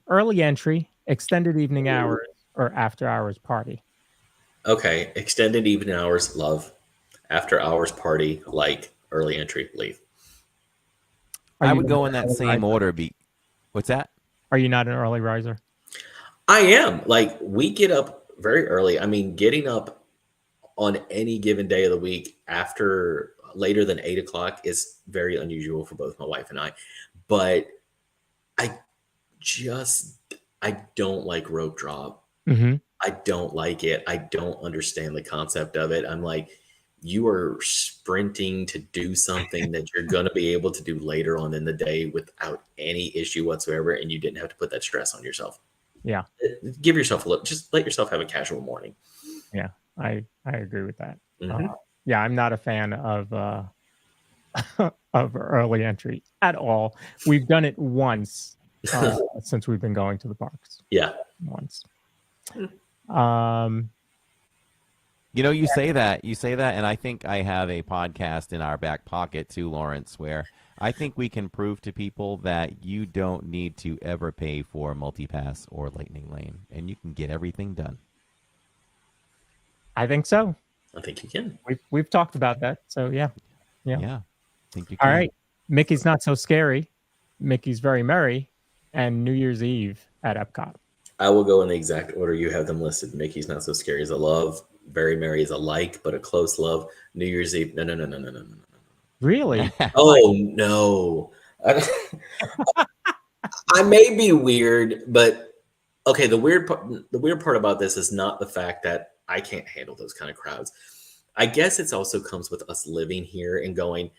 early entry, extended evening hours, or after hours party. Okay, extended evening hours, love. After hours party, like. Early entry, leave. Are I you would not go an in that early same riser? order. What's that? Are you not an early riser? I am. Like, we get up very early. I mean, getting up on any given day of the week after later than 8 o'clock is very unusual for both my wife and I. But I just, I don't like rope drop. Mm-hmm. I don't like it. I don't understand the concept of it. I'm like, you are sprinting to do something that you're going to be able to do later on in the day without any issue whatsoever. And you didn't have to put that stress on yourself. Yeah. Give yourself a look. Just let yourself have a casual morning. Yeah. I agree with that. Mhm. Yeah, I'm not a fan of of early entry at all. We've done it once since we've been going to the parks. Yeah. Once. You say that, and I think I have a podcast in our back pocket too, Lawrence, where I think we can prove to people that you don't need to ever pay for multipass or lightning lane, and you can get everything done. I think so. I think you can. We've talked about that. So yeah. I think you can. All right. Mickey's Not So Scary, Mickey's Very Merry, and New Year's Eve at Epcot. I will go in the exact order you have them listed. Mickey's Not So Scary is a love. Very Merry is a like, but a close love. New Year's Eve, no. Really? Oh, no. I may be weird, but okay, the weird part about this is not the fact that I can't handle those kind of crowds. I guess it also comes with us living here and going,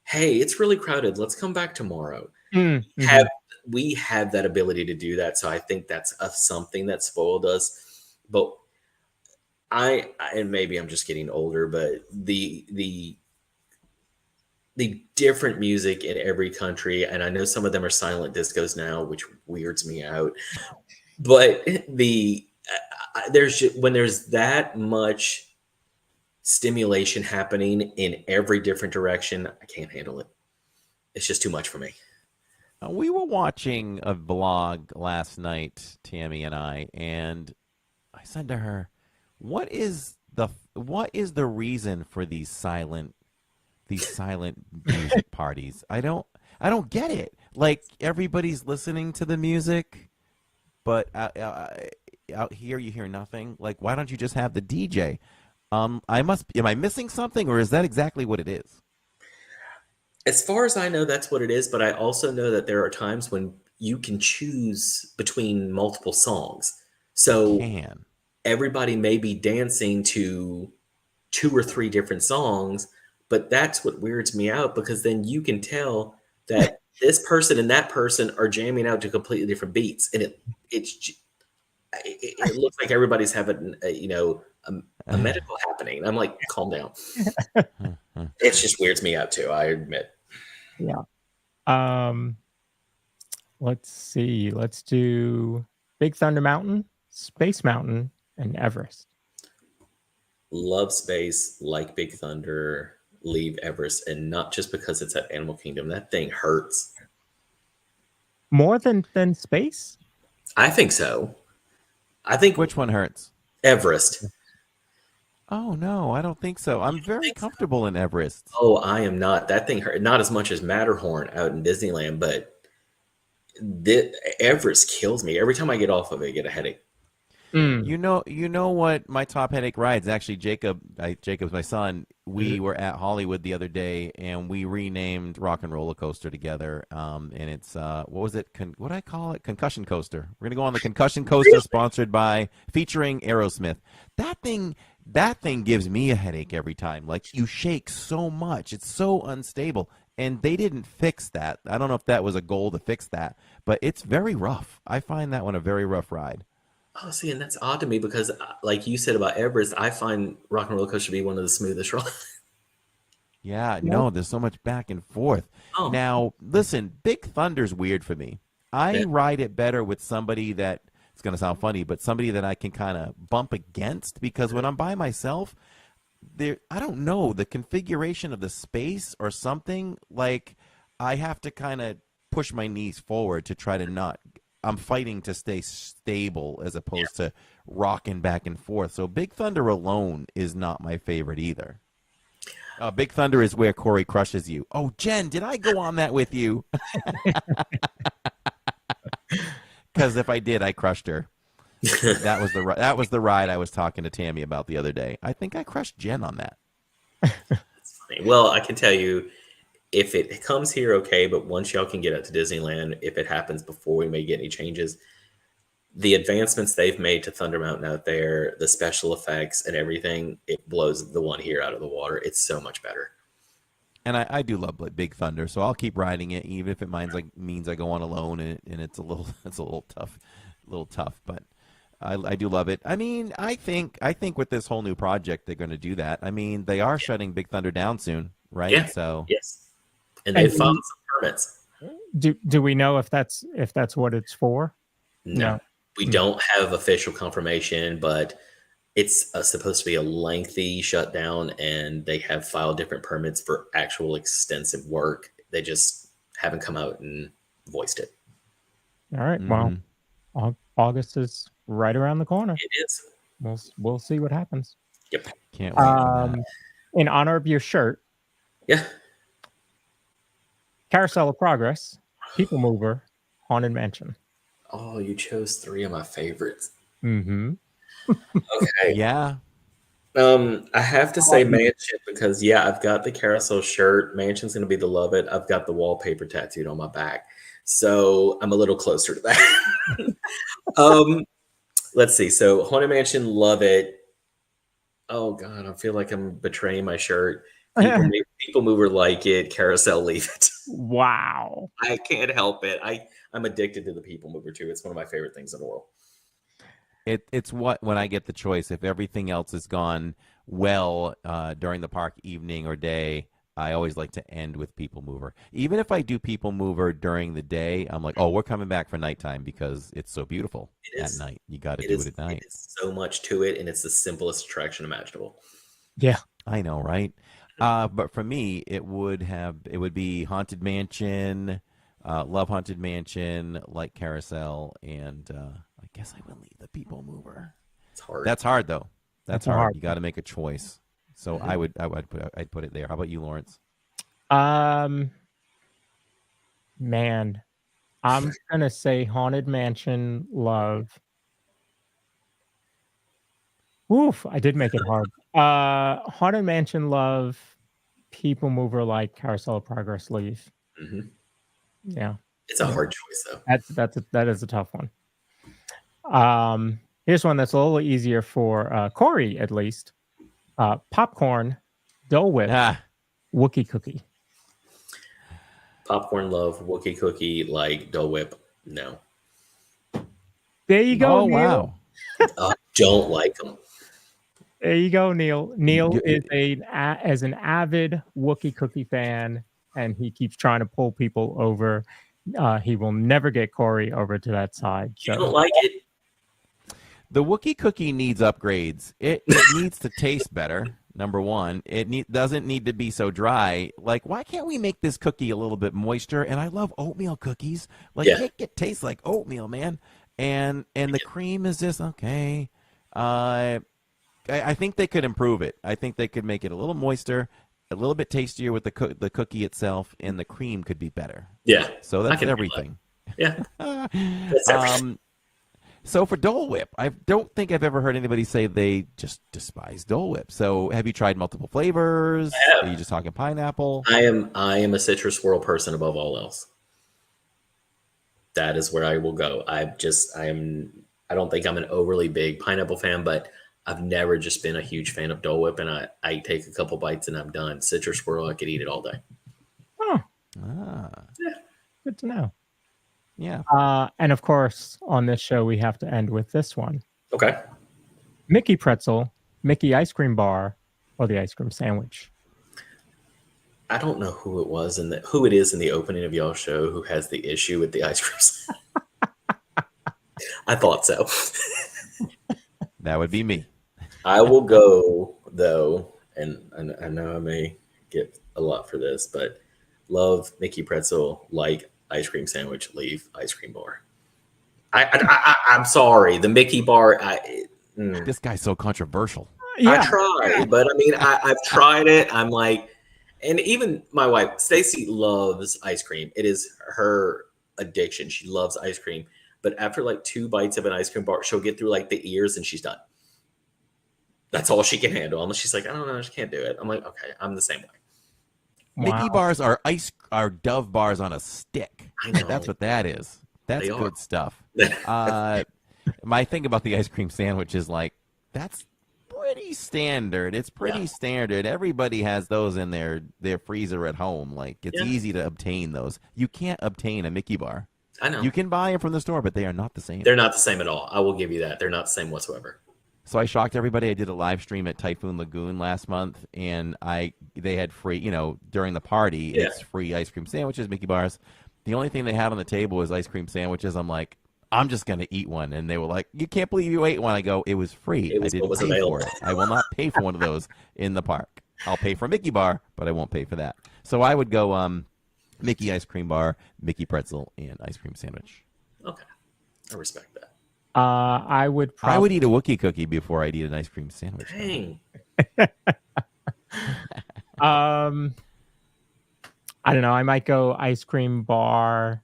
hey, it's really crowded. Let's come back tomorrow. Mm-hmm. We have that ability to do that. So I think that's something that spoiled us. But and maybe I'm just getting older, but the different music in every country, and I know some of them are silent discos now, which weirds me out. But when there's that much stimulation happening in every different direction, I can't handle it. It's just too much for me. We were watching a vlog last night, Tammy and I, and I said to her, what is the reason for these silent music parties? I don't get it. Like, everybody's listening to the music, but out here you hear nothing. Like, why don't you just have the DJ? Am I missing something, or is that exactly what it is? As far as I know, that's what it is. But I also know that there are times when you can choose between multiple songs. So everybody may be dancing to 2 or 3 different songs, but that's what weirds me out, because then you can tell that this person and that person are jamming out to completely different beats, and it looks like everybody's having a medical happening. I'm like, calm down. It just weirds me out too, I admit. Yeah. Let's see. Let's do Big Thunder Mountain, Space Mountain, and Everest. Love space, like Big Thunder, leave Everest, and not just because it's at Animal Kingdom. That thing hurts. More than space? I think so. I think Which one hurts? Everest. Oh no, I don't think so. I'm very comfortable in Everest. Oh, I am not. That thing hurt. Not as much as Matterhorn out in Disneyland, but Everest kills me. Every time I get off of it, I get a headache. You know what my top headache rides? Actually, Jacob's my son. We were at Hollywood the other day, and we renamed Rock and Roller Coaster together. And it's what was it? What did I call it? Concussion Coaster. We're gonna go on the Concussion Coaster, featuring Aerosmith. That thing gives me a headache every time. Like, you shake so much, it's so unstable, and they didn't fix that. I don't know if that was a goal to fix that, but it's very rough. I find that one a very rough ride. Oh, see, and that's odd to me because, like you said about Everest, I find Rock and Roller Coaster to be one of the smoothest rides. Yeah, no, there's so much back and forth. Oh. Now, listen, Big Thunder's weird for me. I ride it better with somebody that, it's going to sound funny, but somebody that I can kind of bump against, because when I'm by myself, there, I don't know, the configuration of the space or something, like I have to kind of push my knees forward to try to not, I'm fighting to stay stable as opposed to rocking back and forth. So Big Thunder alone is not my favorite either. Big Thunder is where Corey crushes you. Oh, Jen, did I go on that with you? Because if I did, I crushed her. That was the ride I was talking to Tammy about the other day. I think I crushed Jen on that. That's funny. Well, I can tell you, if it comes here, okay, but once y'all can get out to Disneyland, if it happens before we may get any changes, the advancements they've made to Thunder Mountain out there, the special effects and everything, it blows the one here out of the water. It's so much better. And I do love Big Thunder, so I'll keep riding it, even if it means I go on alone and it's a little tough, but I do love it. I mean, I think with this whole new project they're going to do that. I mean, they are shutting Big Thunder down soon, right? Yeah. So yes, and they filed some permits. Do we know if that's what it's for? No, we don't have official confirmation, but it's supposed to be a lengthy shutdown, and they have filed different permits for actual extensive work. They just haven't come out and voiced it. All right. Well, August is right around the corner. It is. We'll see what happens. Yep. Can't wait for that. In honor of your shirt, Yeah. Carousel of Progress, People Mover, Haunted Mansion. Oh, you chose 3 of my favorites. Mm-hmm. Okay. Yeah. I have to say Mansion because I've got the Carousel shirt. Mansion's gonna be the love it. I've got the wallpaper tattooed on my back, so I'm a little closer to that. Let's see. So Haunted Mansion, love it. Oh God, I feel like I'm betraying my shirt. People Mover, like it. Carousel, leave it. Wow. I can't help it. I'm addicted to the People Mover too. It's one of my favorite things in the world. It's when I get the choice. If everything else has gone well during the park evening or day, I always like to end with People Mover. Even if I do People Mover during the day, I'm like, oh, we're coming back for nighttime because it's so beautiful at night. You got to do it at night. It's so much to it, and it's the simplest attraction imaginable. Yeah, I know, right? But for me, it would be Haunted Mansion, love Haunted Mansion, like Carousel, and I guess I would leave the People Mover. It's hard. That's hard though. That's hard. hard. You got to make a choice. So I'd put it there. How about you, Lawrence? Man, I'm gonna say Haunted Mansion, love. Oof, I did make it hard. Haunted Mansion, love. People Mover, like Carousel of Progress, leave. Mm-hmm. Yeah, it's a hard choice though. That is a tough one. Here's one that's a little easier for Corey, at least. Popcorn, Dole Whip, Wookie Cookie. Popcorn, love. Wookie Cookie, like Dole Whip, no. There you go. Oh, Neil. wow. I don't like them. There you go, Neil. Neil is as an avid Wookie Cookie fan, and he keeps trying to pull people over. He will never get Corey over to that side. So. You don't like it? The Wookie Cookie needs upgrades. It needs to taste better. Number one, it doesn't need to be so dry. Like, why can't we make this cookie a little bit moister? And I love oatmeal cookies. Like, make it taste like oatmeal, man. And the cream is just okay. I think they could improve it. I think they could make it a little moister, a little bit tastier with the cookie itself, and the cream could be better. Yeah. So that's everything. Yeah. That's everything. So for Dole Whip, I don't think I've ever heard anybody say they just despise Dole Whip. So have you tried multiple flavors? Are you just talking pineapple? I am a citrus swirl person above all else. That is where I will go. I don't think I'm an overly big pineapple fan, but I've never just been a huge fan of Dole Whip, and I take a couple bites and I'm done. Citrus swirl, I could eat it all day. Oh. Yeah. Good to know. Yeah. And of course, on this show, we have to end with this one. Okay. Mickey Pretzel, Mickey Ice Cream Bar, or the Ice Cream Sandwich. I don't know who it is in the opening of y'all show who has the issue with the ice cream. I thought so. That would be me. I will go though, and I know I may get a lot for this, but love Mickey pretzel, like ice cream sandwich, leave ice cream bar. I'm sorry, the Mickey bar. This guy's so controversial. I tried, but I mean, I've tried it. I'm like, and even my wife, Stacy, loves ice cream. It is her addiction. She loves ice cream. But after like 2 bites of an ice cream bar, she'll get through like the ears and she's done. That's all she can handle. Unless she's like, I don't know, she can't do it. I'm like, okay, I'm the same way. Mickey bars are Dove bars on a stick. I know. That's what that is. That's They good are. stuff. My thing about the ice cream sandwich is like, that's pretty standard. It's pretty standard. Everybody has those in their freezer at home. Like, it's easy to obtain those. You can't obtain a Mickey bar. I know. You can buy them from the store, but they are not the same. They're not the same at all. I will give you that. They're not the same whatsoever. So I shocked everybody. I did a live stream at Typhoon Lagoon last month, and they had free, during the party, it's free ice cream sandwiches, Mickey bars. The only thing they had on the table was ice cream sandwiches. I'm like, I'm just going to eat one. And they were like, you can't believe you ate one. I go, it was free. I didn't pay available. for it. I will not pay for one of those in the park. I'll pay for a Mickey bar, but I won't pay for that. So I would go Mickey ice cream bar, Mickey pretzel, and ice cream sandwich. Okay. I respect that. I would eat a Wookiee cookie before I'd eat an ice cream sandwich. Dang. I don't know. I might go ice cream bar,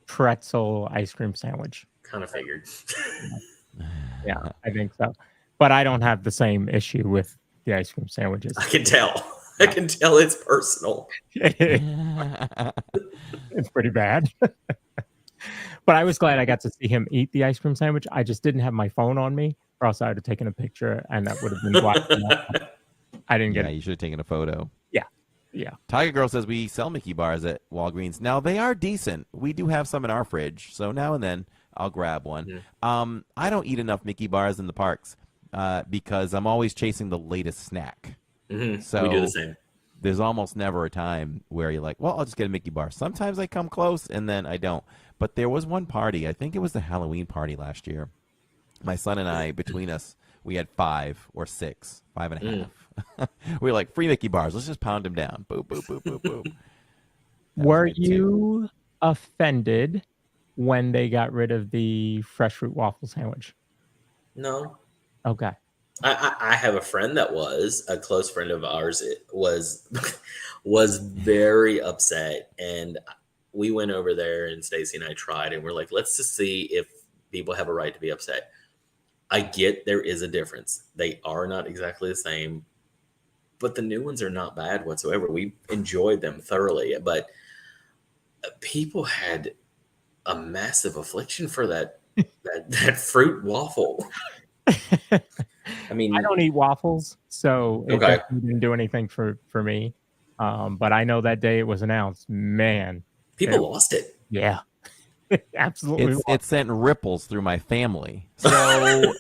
pretzel ice cream sandwich. Kind of figured. Yeah, I think so. But I don't have the same issue with the ice cream sandwiches. I can tell. I can tell it's personal. It's pretty bad. But I was glad I got to see him eat the ice cream sandwich. I just didn't have my phone on me, or else I would have taken a picture, and that would have been black. I didn't get it. You should have taken a photo. Yeah. Tiger Girl says we sell Mickey bars at Walgreens. Now, they are decent. We do have some in our fridge, so now and then I'll grab one. I don't eat enough Mickey bars in the parks because I'm always chasing the latest snack. So we do the same. There's almost never a time where you're like, well, I'll just get a Mickey bar. Sometimes I come close, and then I don't. But there was one party. I think it was the Halloween party last year. My son and I, between us, we had 5 or 6, 5.5. We were like, free Mickey bars. Let's just pound them down. Boop, boop, boop, boop, boop. Were you offended when they got rid of the fresh fruit waffle sandwich? No. Okay. I have a friend that was a close friend of ours. It was very upset, and we went over there, and Stacy and I tried, and we're like, let's just see if people have a right to be upset. I get there is a difference. They are not exactly the same, but the new ones are not bad whatsoever. We enjoyed them thoroughly, but people had a massive affliction for that fruit waffle. I mean, I don't eat waffles, so it definitely didn't do anything for me. But I know that day it was announced, man, people lost it. Yeah. Absolutely. It sent ripples through my family. So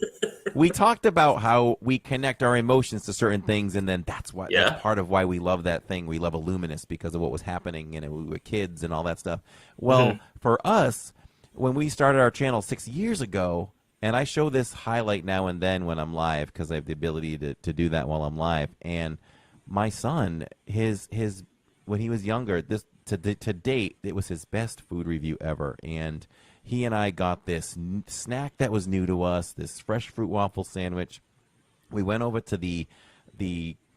we talked about how we connect our emotions to certain things, and then that's part of why we love that thing. We love Illuminous because of what was happening, and we were kids and all that stuff. Well, for us, when we started our channel 6 years ago, and I show this highlight now and then when I'm live because I have the ability to do that while I'm live. And my son, his when he was younger, to date, it was his best food review ever. And he and I got this snack that was new to us, this fresh fruit waffle sandwich. We went over to the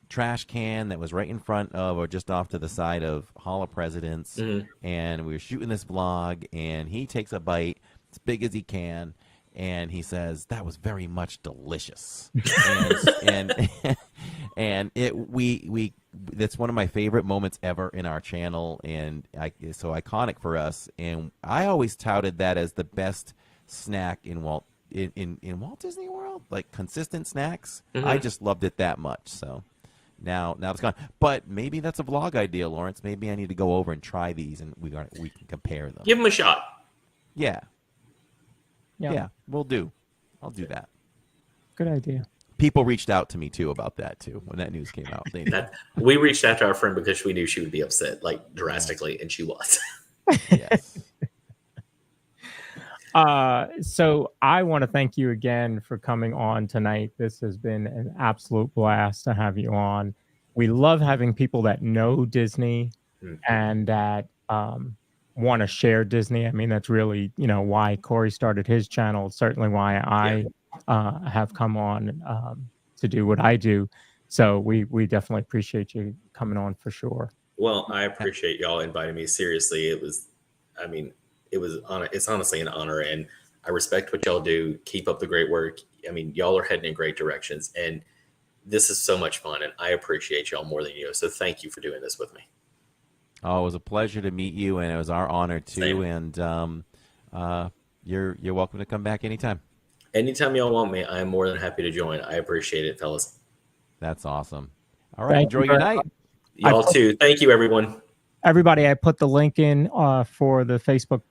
trash can that was right in front of or just off to the side of Hall of Presidents. And we were shooting this vlog, and he takes a bite as big as he can. And he says, that was very much delicious. and that's one of my favorite moments ever in our channel, and so iconic for us. And I always touted that as the best snack in Walt Disney World, like consistent snacks. I just loved it that much. So now it's gone. But maybe that's a vlog idea, Lawrence. Maybe I need to go over and try these, and we can compare them. Give them a shot. Yeah, we'll do. I'll do that. Good idea. People reached out to me too about that too when that news came out. We reached out to our friend because we knew she would be upset, like drastically, and she was. Yes. So I want to thank you again for coming on tonight. This has been an absolute blast to have you on. We love having people that know Disney and that want to share Disney. I mean, that's really, why Corey started his channel. It's certainly why I have come on to do what I do. So we definitely appreciate you coming on for sure. Well, I appreciate y'all inviting me. Seriously, it's honestly an honor, and I respect what y'all do. Keep up the great work. I mean, y'all are heading in great directions, and this is so much fun, and I appreciate y'all more than you. So thank you for doing this with me. Oh, it was a pleasure to meet you, and it was our honor too. Same. And you're welcome to come back anytime. Anytime y'all want me, I'm more than happy to join. I appreciate it, fellas. That's awesome. All right, enjoy your night. Y'all too. Thank you, everyone. Everybody, I put the link in for the Facebook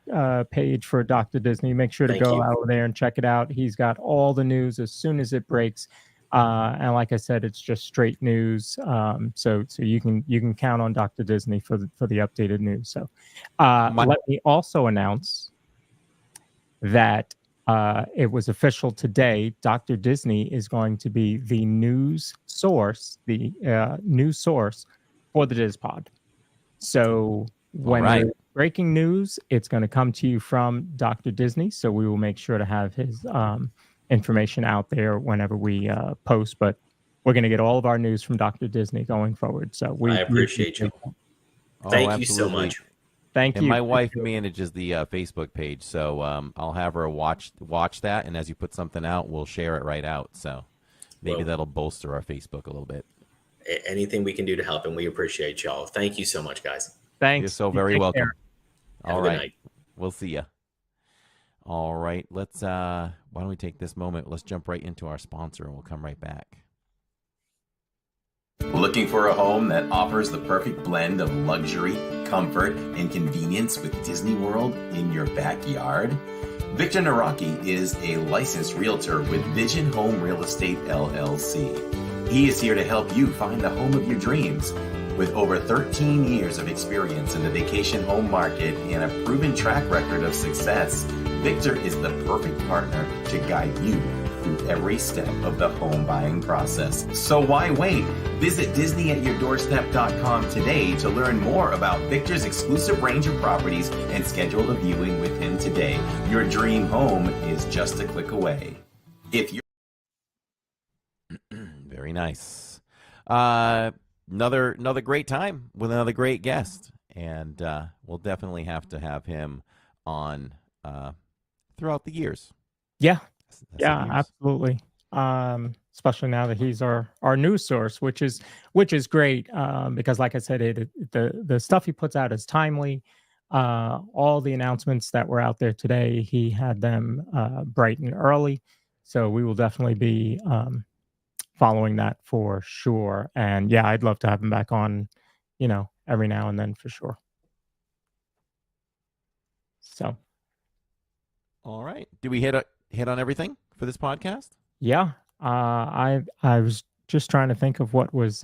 page for Dr. Disney. Make sure to go out there and check it out. He's got all the news as soon as it breaks. And like I said, it's just straight news. So you can count on Dr. Disney for the updated news. So let me also announce that it was official today. Dr. Disney is going to be the news source, for the DIZPod. So when there's breaking news, it's going to come to you from Dr. Disney. So we will make sure to have his information out there whenever we post. But we're going to get all of our news from Dr. Disney going forward. So I appreciate you. Thank you so much. Thank you. And my wife manages the Facebook page, so I'll have her watch that. And as you put something out, we'll share it right out. So maybe that'll bolster our Facebook a little bit. Anything we can do to help, and we appreciate y'all. Thank you so much, guys. Thanks. You're so very welcome. Have a good night. We'll see you. All right, let's why don't we take this moment? Let's jump right into our sponsor, and we'll come right back. Looking for a home that offers the perfect blend of luxury, comfort, and convenience with Disney World in your backyard? Victor Naraki is a licensed realtor with Vision Home Real Estate LLC. He is here to help you find the home of your dreams. With over 13 years of experience in the vacation home market and a proven track record of success, Victor is the perfect partner to guide you through every step of the home buying process. So why wait? Visit DisneyAtYourDoorstep.com today to learn more about Victor's exclusive range of properties and schedule a viewing with him today. Your dream home is just a click away. If you're Very nice. Another great time with another great guest, and we'll definitely have to have him on throughout the years. Yeah, absolutely. Especially now that he's our news source, which is great because, like I said, the stuff he puts out is timely. All the announcements that were out there today, he had them bright and early, so we will definitely be following that for sure. And yeah, I'd love to have him back on, every now and then for sure. So, all right, do we hit on everything for this podcast? Yeah, I was just trying to think of what was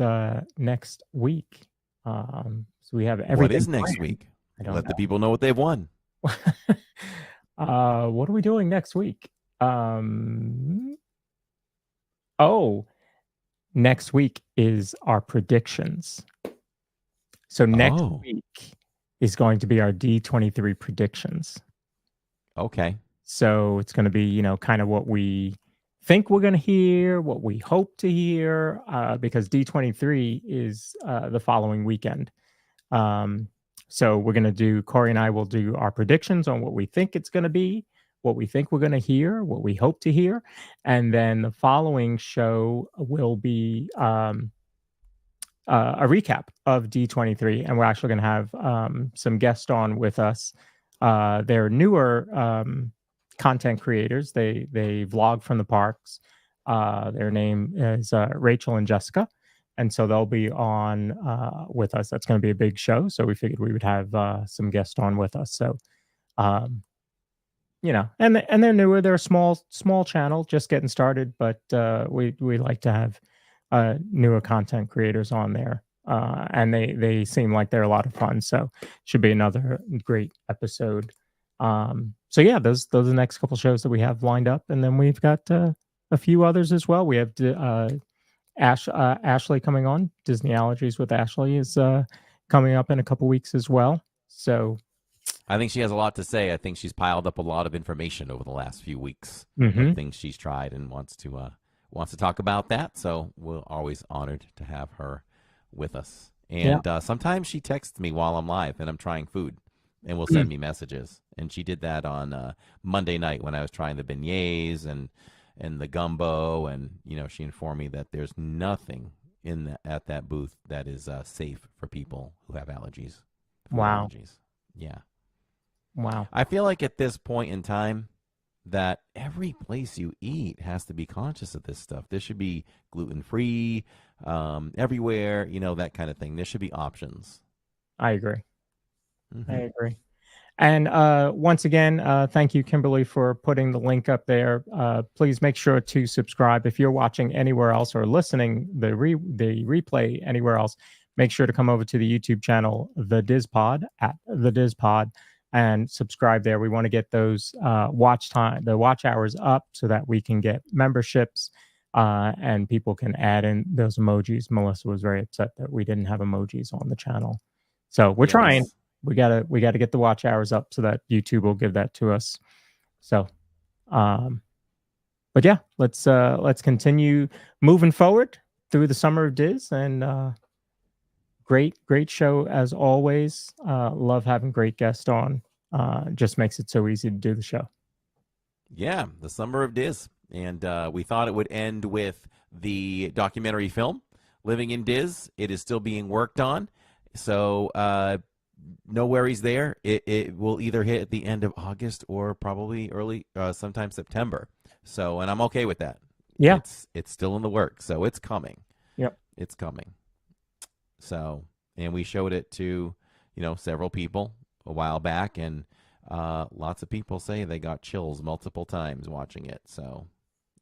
next week. So we have everything. What is next week? Let the people know what they've won. What are we doing next week? Next week is our predictions. So next week is going to be our D23 predictions. Okay. So it's going to be, kind of what we think we're going to hear, what we hope to hear, because D23 is the following weekend. So we're going to Corey and I will do our predictions on what we think it's going to be, what we think we're going to hear, what we hope to hear. And then the following show will be a recap of D23. And we're actually going to have some guests on with us. They're newer content creators. They vlog from the parks. Their name is Rachel and Jessica. And so they'll be on with us. That's going to be a big show. So we figured we would have some guests on with us. So, and they're newer. They're a small channel, just getting started. But we like to have newer content creators on there. And they seem like they're a lot of fun. So should be another great episode. So yeah, those are the next couple shows that we have lined up, and then we've got a few others as well. We have Ashley coming on. Disney Allergies with Ashley is coming up in a couple weeks as well. So I think she has a lot to say. I think she's piled up a lot of information over the last few weeks Mhm. of things she's tried and wants to talk about that. So we're always honored to have her with us. And sometimes she texts me while I'm live and I'm trying food, and will send me messages. And she did that on Monday night when I was trying the beignets and the gumbo, and she informed me that there's nothing at that booth that is safe for people who have allergies. Food Wow. allergies. Yeah. Wow. I feel like at this point in time that every place you eat has to be conscious of this stuff. There should be gluten-free everywhere, that kind of thing. There should be options. I agree. Mm-hmm. I agree. And once again, thank you, Kimberly, for putting the link up there. Please make sure to subscribe. If you're watching anywhere else or listening the replay anywhere else, make sure to come over to the YouTube channel, the DIZPod, at the DIZPod, and subscribe there. We want to get those watch hours up so that we can get memberships and people can add in those emojis. Melissa was very upset that we didn't have emojis on the channel, so we're trying. We gotta get the watch hours up so that YouTube will give that to us. So, but yeah, let's continue moving forward through the summer of Diz, and great show as always. Love having great guests on. Just makes it so easy to do the show. Yeah, the summer of Diz, and we thought it would end with the documentary film Living in Diz. It is still being worked on, so no worries there. It will either hit at the end of August or probably early sometime September. So, and I'm okay with that. Yeah, it's still in the works, so it's coming. Yep, it's coming. So, and we showed it to several people a while back, and lots of people say they got chills multiple times watching it. So,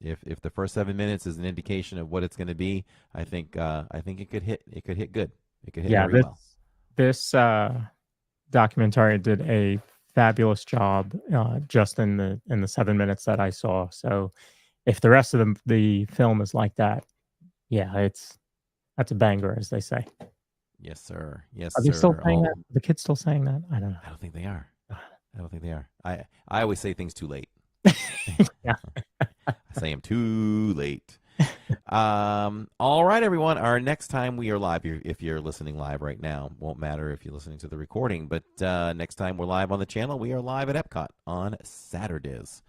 if the first 7 minutes is an indication of what it's going to be, I think it could hit. It could hit good. It could hit very well. This documentary did a fabulous job just in the 7 minutes that I saw. So if the rest of the film is like that, yeah, that's a banger, as they say. Yes, sir. Yes, Are they sir. still saying that? Are the kids still saying that? I don't know. I don't think they are. I always say things too late. Yeah. I say them too late. All right, everyone. Our next time we are live, if you're listening live right now, won't matter if you're listening to the recording, but next time we're live on the channel, we are live at Epcot on Saturdays.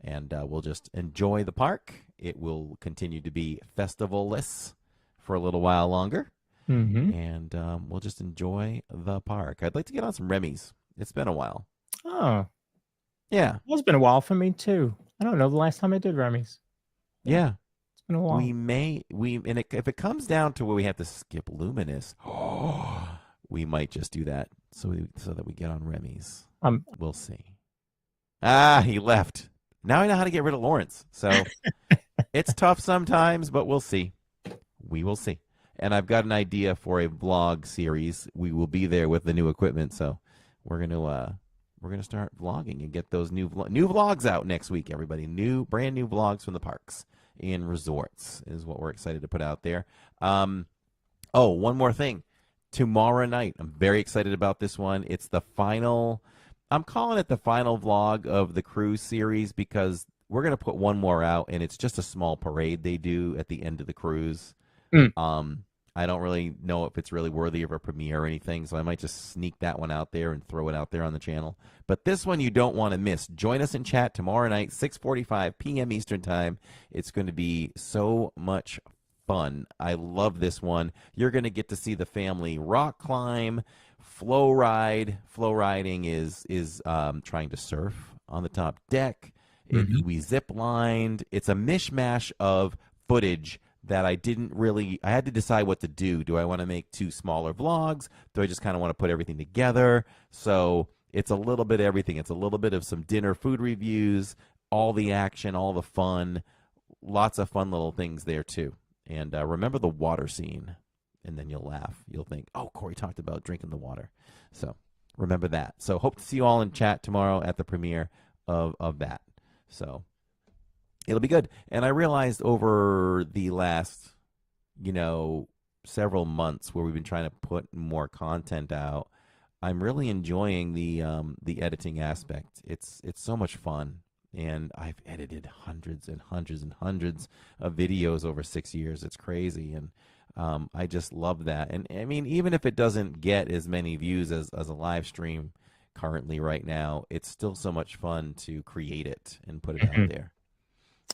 And we'll just enjoy the park. It will continue to be festival-less for a little while longer. Mm-hmm. And we'll just enjoy the park. I'd like to get on some Remy's. It's been a while. Oh. Yeah. It's been a while for me, too. I don't know the last time I did Remy's. Yeah. In a while. If it comes down to where we have to skip Luminous, we might just do that so that we get on Remy's. We'll see. He left. Now I know how to get rid of Lawrence. So it's tough sometimes, but we'll see. We will see. And I've got an idea for a vlog series. We will be there with the new equipment, so we're gonna start vlogging and get those new vlogs out next week. Everybody, brand new vlogs from the parks and resorts is what we're excited to put out there. One more thing. Tomorrow night, I'm very excited about this one. It's the final, I'm calling it the final vlog of the cruise series because we're going to put one more out, and it's just a small parade they do at the end of the cruise. I don't really know if it's really worthy of a premiere or anything, so I might just sneak that one out there and throw it out there on the channel. But this one you don't want to miss. Join us in chat tomorrow night, 6:45 p.m. Eastern Time. It's going to be so much fun. I love this one. You're going to get to see the family rock climb, flow ride. Flow riding is trying to surf on the top deck. We zip lined. It's a mishmash of footage that I had to decide what to do. Do I want to make 2 smaller vlogs? Do I just kind of want to put everything together? So it's a little bit of everything. It's a little bit of some dinner food reviews, all the action, all the fun, lots of fun little things there too. And remember the water scene, and then you'll laugh. You'll think, oh, Corey talked about drinking the water. So remember that. So hope to see you all in chat tomorrow at the premiere of that. So it'll be good. And I realized over the last, several months where we've been trying to put more content out, I'm really enjoying the editing aspect. It's so much fun. And I've edited hundreds and hundreds and hundreds of videos over 6 years. It's crazy. And I just love that. And I mean, even if it doesn't get as many views as a live stream currently right now, it's still so much fun to create it and put it out there.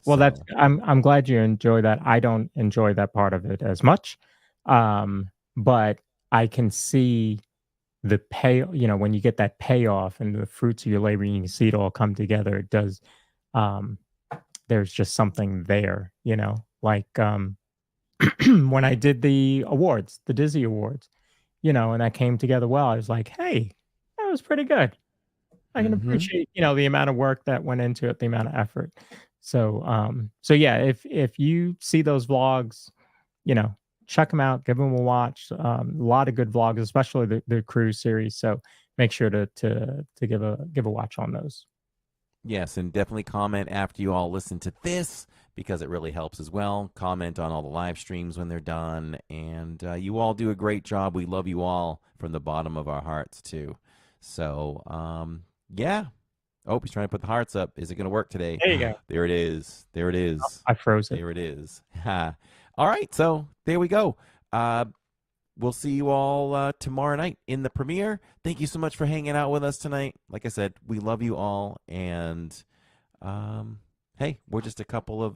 Well, So, I'm glad you enjoy that. I don't enjoy that part of it as much. But I can see the when you get that payoff and the fruits of your labor, and you can see it all come together. It does. There's just something there, like when I did the awards, the Disney Awards, and that came together well. I was like, hey, that was pretty good. I can appreciate, the amount of work that went into it, the amount of effort. So, yeah, if you see those vlogs, check them out, give them a watch. A lot of good vlogs, especially the cruise series. So make sure to give a watch on those. yes, and definitely comment after you all listen to this, because it really helps as well. Comment on all the live streams when they're done. And you all do a great job. We love you all from the bottom of our hearts, too. So, yeah. Oh, he's trying to put the hearts up. Is it going to work today? There you go. There it is. There it is. I froze it. There it is. All right. So there we go. We'll see you all tomorrow night in the premiere. Thank you so much for hanging out with us tonight. Like I said, we love you all. And hey, we're just a couple of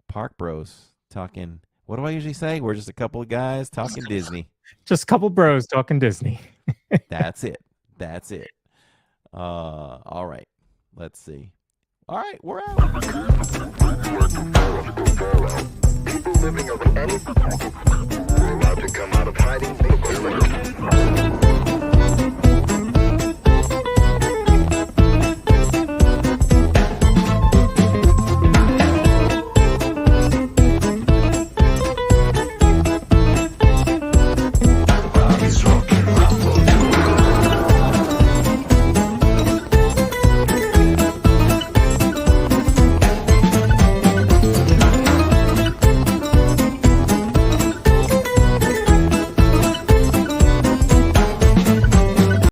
park bros talking. What do I usually say? We're just a couple of guys talking Disney. Just a couple bros talking Disney. That's it. That's it. All right. Let's see. All right, we're out.